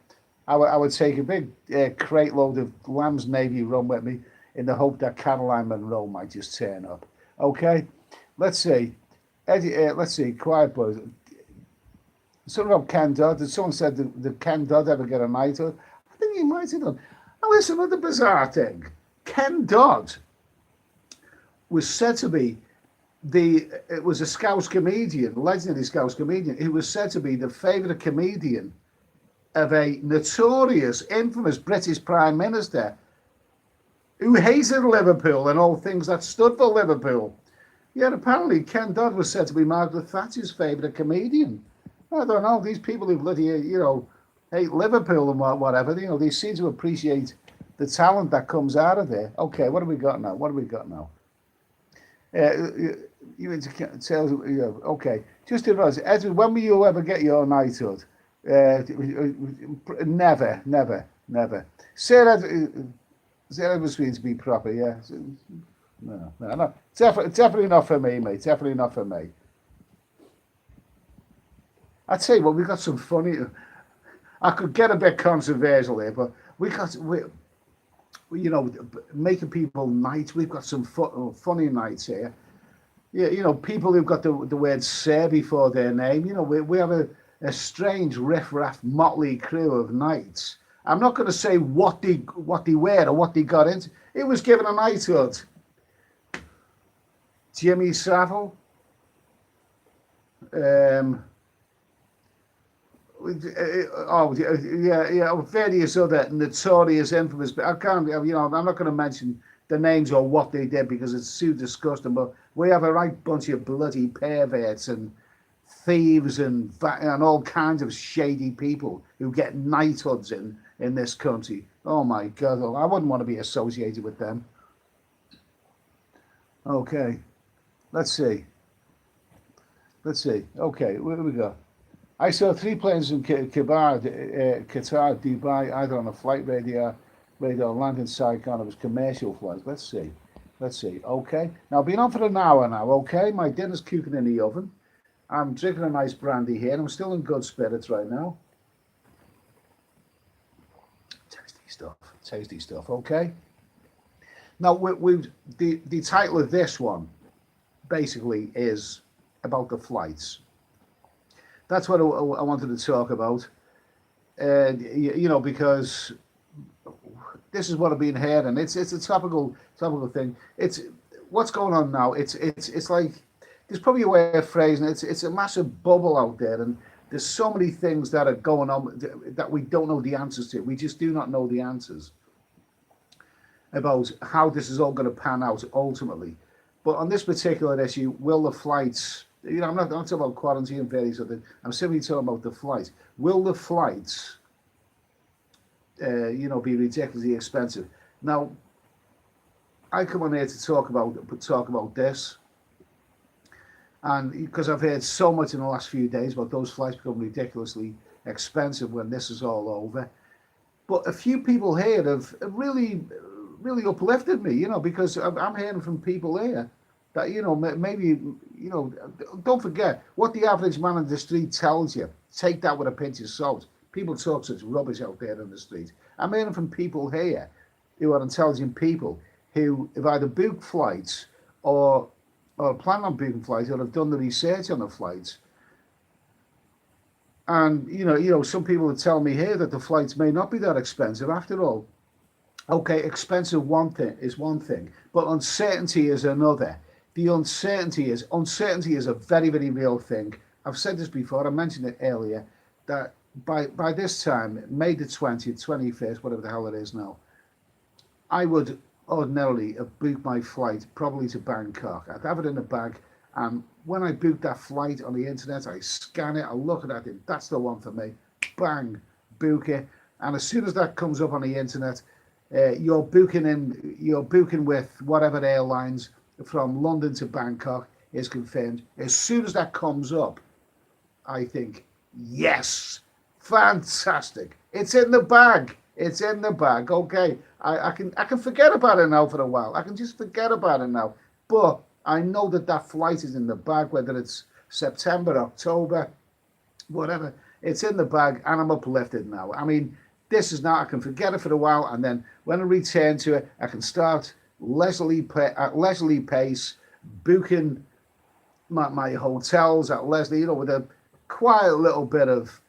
I would take a big crate load of Lamb's Navy rum with me in the hope that Caroline Monroe might just turn up. Okay, let's see. Eddie, let's see. Quiet Boys. Something about Ken Dodd. Someone said, did Ken Dodd ever get a knighthood? I think he might have done. Now, listen, another bizarre thing. Ken Dodd was said to be it was a Scouse comedian, legendary Scouse comedian, who was said to be the favourite comedian of a notorious, infamous British Prime Minister who hated Liverpool and all things that stood for Liverpool. Yet apparently Ken Dodd was said to be Margaret Thatcher's favourite comedian. I don't know, these people who bloody, hate Liverpool and whatever, they seem to appreciate the talent that comes out of there. Okay, what have we got now? Okay, just to advise, Edward, when will you ever get your knighthood? Never. Sarah was going to be proper, yeah. No. Definitely not for me, mate. Definitely not for me. I'd say, well, we got some funny. I could get a bit controversial here, but making people knights. We've got some funny knights here. Yeah, people who've got the word "sir" before their name. We have a strange riff-raff motley crew of knights. I'm not going to say what they were or what they got into. It was given a knighthood. Jimmy Savile. Oh, yeah, various other notorious, infamous. But I can't, I'm not going to mention the names or what they did because it's too disgusting. But we have a right bunch of bloody perverts and thieves and all kinds of shady people who get knighthoods in this country. Oh my God, I wouldn't want to be associated with them. Okay, let's see. Let's see. Okay, where do we go? I saw three planes in Qatar, Dubai, either on a flight radar landing Saigon. It was commercial flights. Let's see. Let's see. Okay. Now, I've been on for an hour now. Okay. My dinner's cooking in the oven. I'm drinking a nice brandy here. And I'm still in good spirits right now. Tasty stuff. Tasty stuff. Okay. Now, the title of this one basically is about the flights. That's what I wanted to talk about. Because this is what I've been hearing. It's a topical thing. It's what's going on now. It's like there's probably a way of phrasing it. It's a massive bubble out there, and there's so many things that are going on that we don't know the answers to. We just do not know the answers about how this is all going to pan out ultimately. But on this particular issue, will the flights? I'm not talking about quarantine and various other things. I'm simply talking about the flights. Will the flights, be ridiculously expensive? Now, I come on here to talk about this, and because I've heard so much in the last few days about those flights becoming ridiculously expensive when this is all over. But a few people here have really, really uplifted me, because I'm hearing from people here that maybe don't forget what the average man in the street tells you. Take that with a pinch of salt. People talk such rubbish out there in the street. I'm hearing from people here who are intelligent people who have either booked flights or plan on booking flights or have done the research on the flights. And some people are telling me here that the flights may not be that expensive after all. Okay, expensive is one thing, but uncertainty is another. The uncertainty is a very, very real thing. I've said this before, I mentioned it earlier, that by this time, May the 20th, 21st, whatever the hell it is now, I would ordinarily have booked my flight probably to Bangkok. I'd have it in a bag, and when I book that flight on the internet, I scan it, I look at it, that's the one for me. Bang, book it. And as soon as that comes up on the internet, you're booking with whatever airlines from London to Bangkok is confirmed. As soon as that comes up, I think, yes, fantastic. It's in the bag. It's in the bag. Okay, I can forget about it now for a while. I can just forget about it now. But I know that flight is in the bag, whether it's September, October, whatever. It's in the bag, and I'm uplifted now. I mean, this is now, I can forget it for a while, and then when I return to it, I can start at leisurely pace, booking my hotels at leisurely, with a quiet little bit of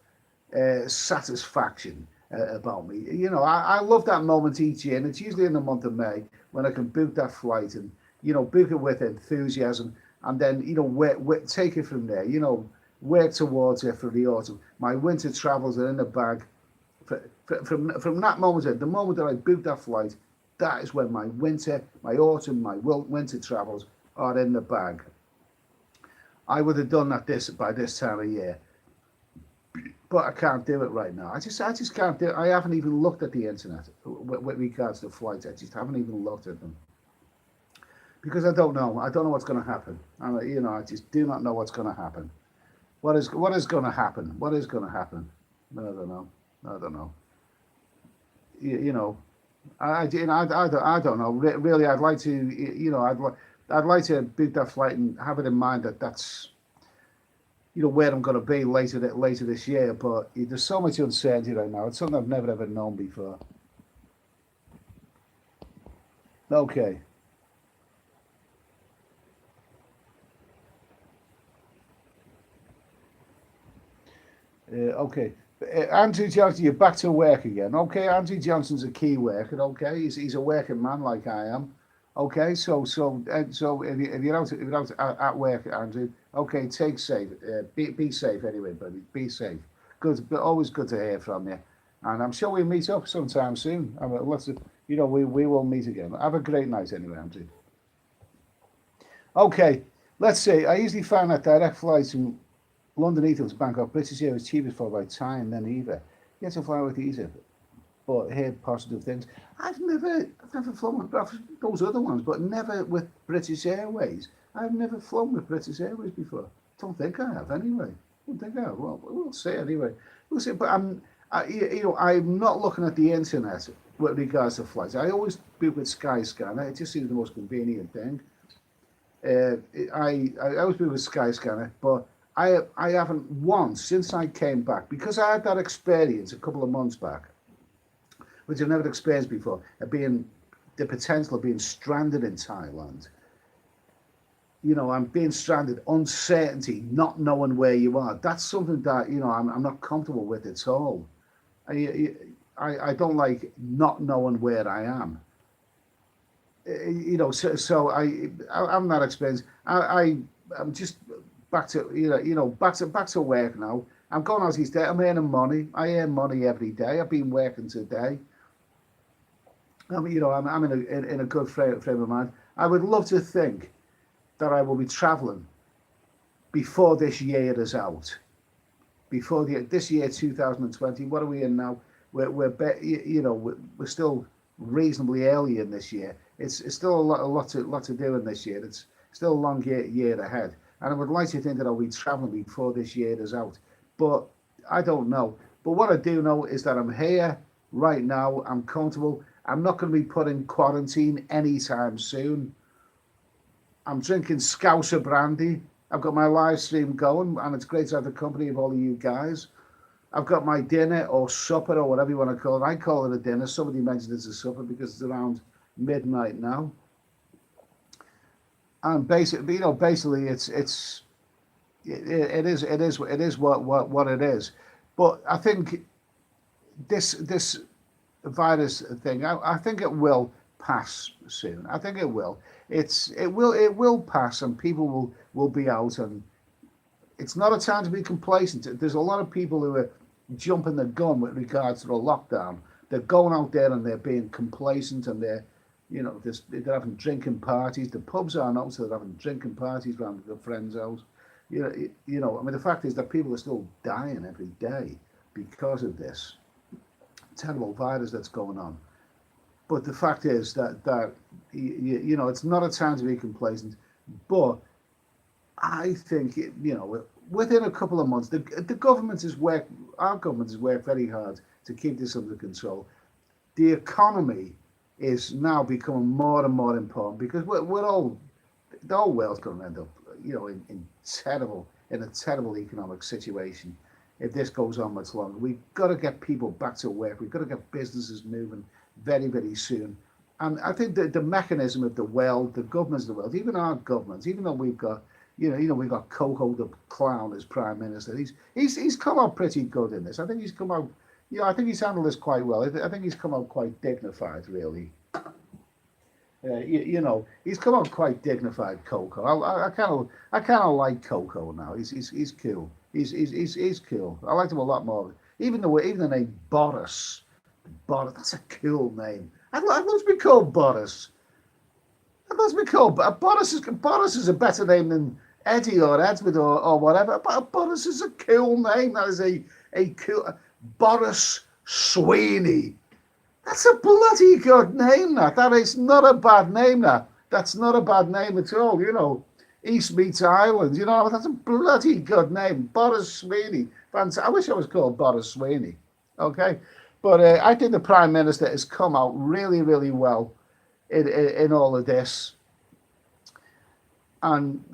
satisfaction about me. I love that moment each year, and it's usually in the month of May when I can book that flight and, book it with enthusiasm, and then, take it from there, work towards it for the autumn. My winter travels are in the bag. From that moment, the moment that I book that flight, that is when my autumn, my winter travels are in the bag. I would have done that by this time of year, but I can't do it right now. I just can't do it. I haven't even looked at the internet with regards to flights. I just haven't even looked at them because I don't know. I don't know what's going to happen. I just do not know what's going to happen. What is going to happen? What is going to happen? I don't know. I don't know. I don't know. Really, I'd like to, I'd like to book that flight and have it in mind that that's, where I'm going to be later this year. But there's so much uncertainty right now. It's something I've never ever known before. Okay. Okay. Andrew Johnson, you're back to work again. Okay, Andrew Johnson's a key worker. Okay, he's a working man like I am. Okay, so if you're out at work, Andrew, okay, take safe. Be safe anyway, buddy. Be safe. good, but always good to hear from you. And I'm sure we'll meet up sometime soon. I mean, we will meet again. Have a great night anyway, Andrew. Okay, let's see. I usually find that direct flights from London Heathrow to Bangkok, British Airways cheapest for by time than either. You have to fly with easier, but hear positive things. I've never flown with those other ones, but never with British Airways. I've never flown with British Airways before. Don't think I have anyway. Don't think I have. Well, we'll see anyway. We'll see. But I'm not looking at the internet with regards to flights. I always book with Skyscanner. It just seems the most convenient thing. Uh, I always book with Skyscanner, but I haven't once since I came back because I had that experience a couple of months back, which I've never experienced before, of being the potential of being stranded in Thailand. I'm being stranded, uncertainty, not knowing where you are. That's something that I'm not comfortable with at all. I don't like not knowing where I am. I'm not experienced. I'm just back to back to work now. I'm going out each day. I'm earning money. I earn money every day. I've been working today. I'm in a good frame of mind. I would love to think that I will be travelling before this year is out. Before this year 2020. What are we in now? We're still reasonably early in this year. It's still a lot to do in this year. It's still a long year ahead. And I would like to think that I'll be travelling before this year is out. But I don't know. But what I do know is that I'm here right now. I'm comfortable. I'm not going to be put in quarantine anytime soon. I'm drinking Scouser brandy. I've got my live stream going, and it's great to have the company of all of you guys. I've got my dinner or supper or whatever you want to call it. I call it a dinner. Somebody mentioned it's a supper because it's around midnight now. And basically, it is what it is. But I think this virus thing, I think it will pass soon. I think it will. It will pass, and people will be out, and it's not a time to be complacent. There's a lot of people who are jumping the gun with regards to the lockdown. They're going out there and they're being complacent, and they're having drinking parties. The pubs aren't open, so they're having drinking parties around their friends' house. I mean, the fact is that people are still dying every day because of this terrible virus that's going on. But the fact is that it's not a time to be complacent. But I think within a couple of months, our government has worked very hard to keep this under control. The economy is now becoming more and more important because the whole world's going to end up in a terrible economic situation if this goes on much longer. We've got to get people back to work. We've got to get businesses moving very, very soon. And I think that the mechanism of the world, the governments of the world, even our governments, even though we've got, we've got Coco the clown as prime minister, he's come out pretty good in this. I think he's come out, I think he's handled this quite well. I think he's come out quite dignified, really. He's come out quite dignified, Coco. I kind of like Coco now. He's cool. He's cool. I liked him a lot more. Even the name Boris. Boris, that's a cool name. I'd love to be called Boris. I'd love to be called Boris is a better name than Eddie or Edward or whatever. But Boris is a cool name. That is a cool Boris Sweeney. That's a bloody good name. That is not a bad name. That's not a bad name at all. East meets Island. That's a bloody good name. Boris Sweeney. I wish I was called Boris Sweeney. Okay. But I think the Prime Minister has come out really, really well in all of this. And,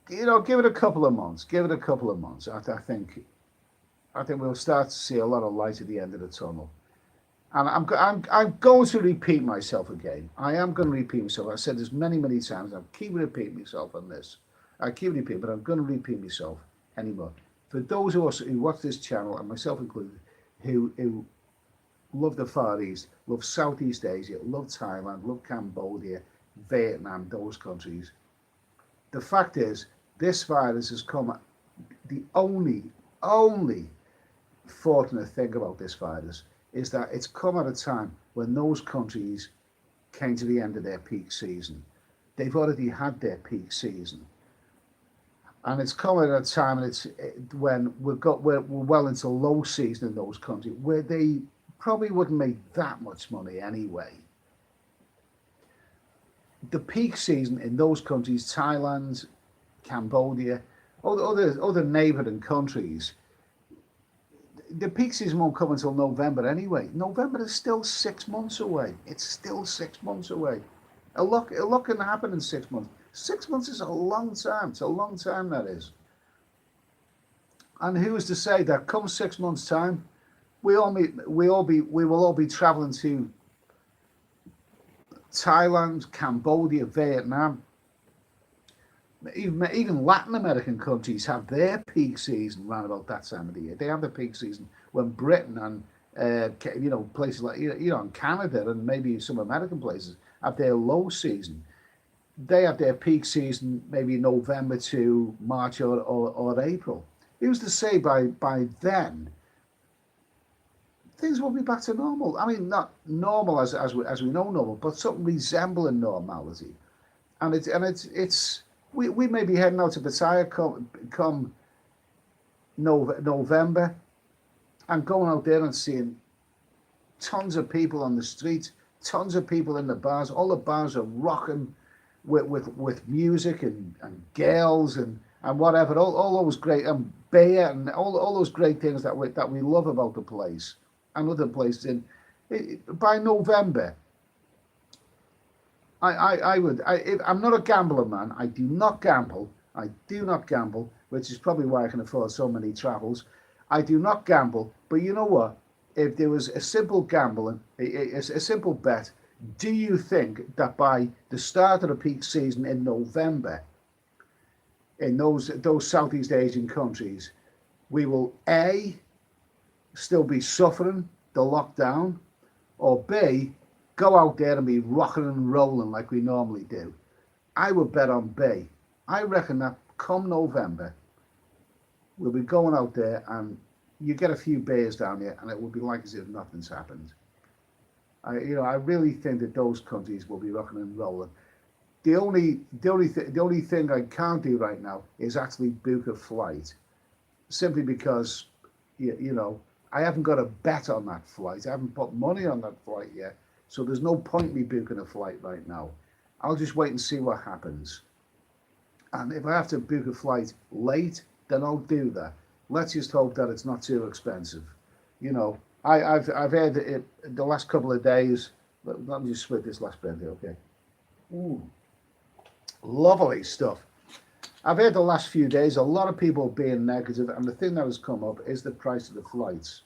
give it a couple of months. Give it a couple of months. I think we'll start to see a lot of light at the end of the tunnel. And I'm going to repeat myself again. I am going to repeat myself. I said this many, many times. I keep repeating myself on this. I keep repeating, but I'm going to repeat myself anymore. For those of us who watch this channel, and myself included, who love the Far East, love Southeast Asia, love Thailand, love Cambodia, Vietnam, those countries. The fact is, this virus has come, the only fortunate thing about this virus is that it's come at a time when those countries came to the end of their peak season. They've already had their peak season, and it's come at a time when we're well into low season in those countries where they probably wouldn't make that much money anyway. The peak season in those countries, Thailand, Cambodia, other neighbouring countries, the peak season won't come until November anyway. November is still 6 months away. It's still 6 months away. A lot can happen in 6 months. 6 months is a long time. It's a long time, that is. And who is to say that come 6 months' time, we will all be travelling to Thailand, Cambodia, Vietnam. Even Latin American countries have their peak season around about that time of the year. They have the peak season when Britain and places like Canada and maybe some American places have their low season. They have their peak season maybe November to March or April. Who's to say by then things will be back to normal? I mean, not normal as we know normal, but something resembling normality. And it's we may be heading out to Pattaya come November, and going out there and seeing tons of people on the streets, tons of people in the bars. All the bars are rocking with music and girls and whatever. All those great beer and all those great things that we love about the place and other places. By November, I'm not a gambler, man. I do not gamble. I do not gamble, which is probably why I can afford so many travels. I do not gamble, but you know what? If there was a simple gambling, a simple bet, do you think that by the start of the peak season in November, in those Southeast Asian countries, we will A, still be suffering the lockdown, or B, go out there and be rocking and rolling like we normally do? I would bet on B. I reckon that come November, we'll be going out there and you get a few beers down here and it will be like as if nothing's happened. I really think that those countries will be rocking and rolling. The only thing I can't do right now is actually book a flight, simply because I haven't got a bet on that flight. I haven't put money on that flight yet, so there's no point me booking a flight right now. I'll just wait and see what happens. And if I have to book a flight late, then I'll do that. Let's just hope that it's not too expensive. I've had it the last couple of days. Let me just split this last brandy, okay? Ooh, lovely stuff. I've had the last few days a lot of people being negative, and the thing that has come up is the price of the flights.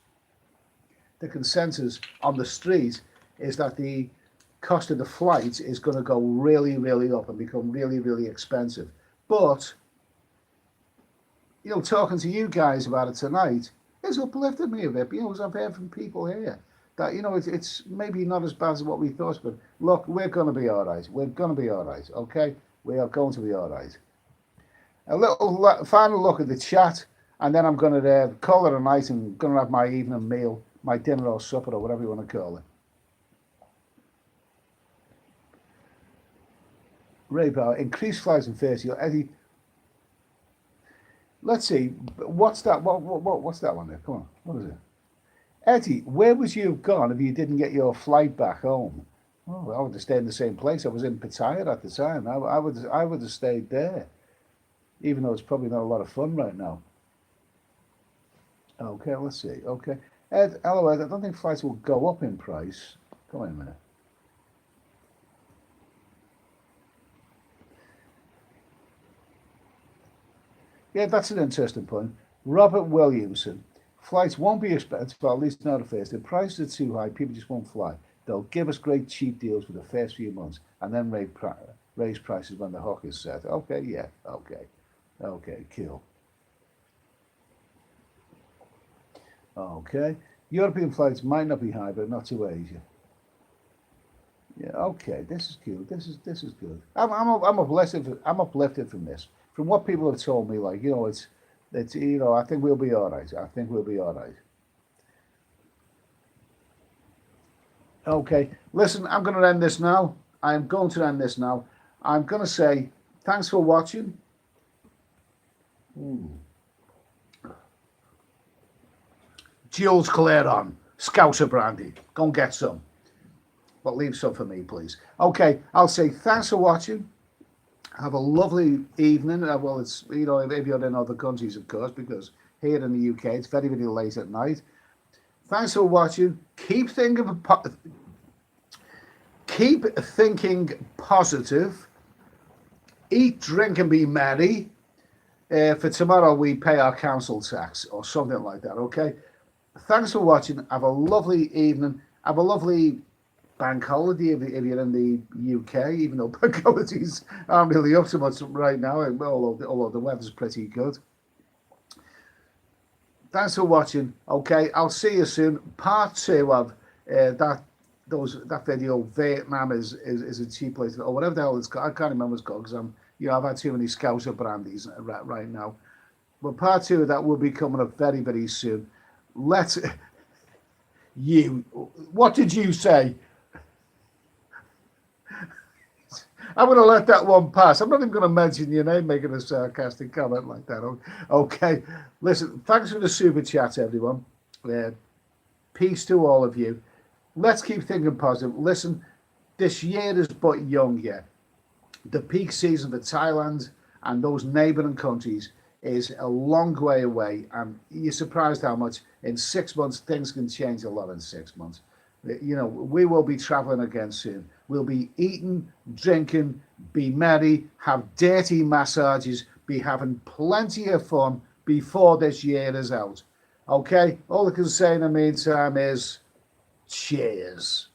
The consensus on the street is that the cost of the flights is going to go really, really up and become really, really expensive. But talking to you guys about it tonight has uplifted me a bit. As I've heard from people here that it's maybe not as bad as what we thought, but look, we're going to be all right. We're going to be all right. Okay, we are going to be all right. A little final look at the chat, and then I'm going to call it a night and going to have my evening meal, my dinner or supper or whatever you want to call it. Ray Power, increased flights and fares. Eddie, let's see, what's that? What's that one there? Come on, what is it? Eddie, where would you have gone if you didn't get your flight back home? Oh, I would have stayed in the same place. I was in Pattaya at the time. I would have stayed there, even though it's probably not a lot of fun right now. Okay, let's see. Okay, Ed, hello Ed. I don't think flights will go up in price. Come on a minute. Yeah, that's an interesting point. Robert Williamson, flights won't be expensive, well, at least not at first. If prices are too high, people just won't fly. They'll give us great cheap deals for the first few months and then raise prices when the hook is set. Okay, yeah, okay, cool. Okay, European flights might not be high, but not to Asia. Yeah, okay, this is cool. This is good. I'm uplifted. I'm uplifted from this. From what people have told me, I think we'll be all right. I think we'll be all right. Okay, listen, I'm going to end this now. I'm going to end this now. I'm going to say thanks for watching. Jules Clairon, Scouser brandy. Go and get some. But leave some for me, please. Okay, I'll say thanks for watching. Have a lovely evening. Well, it's, you know, if you're in other countries, of course, because here in the UK, it's very, very late at night. Thanks for watching. Keep thinking positive. Eat, drink, and be merry. For tomorrow, we pay our council tax or something like that. Okay. Thanks for watching. Have a lovely evening. Have a lovely bank holiday if you're in the UK, even though bank holidays aren't really up to much right now, although the weather's pretty good. Thanks for watching. Okay, I'll see you soon. Part 2 of that video, Vietnam is a cheap place, or whatever the hell it's called. I can't remember what it's called because I've had too many Scouser brandies right now. But part 2 of that will be coming up very, very soon. What did you say? I'm going to let that one pass. I'm not even going to mention your name making a sarcastic comment like that. Okay. Listen, thanks for the super chat, everyone. Peace to all of you. Let's keep thinking positive. Listen, this year is but young yet. The peak season for Thailand and those neighbouring countries is a long way away. And you're surprised how much in 6 months things can change a lot in 6 months. You know, we will be traveling again soon. We'll be eating, drinking, be merry, have dirty massages, be having plenty of fun before this year is out. Okay? All I can say in the meantime is cheers.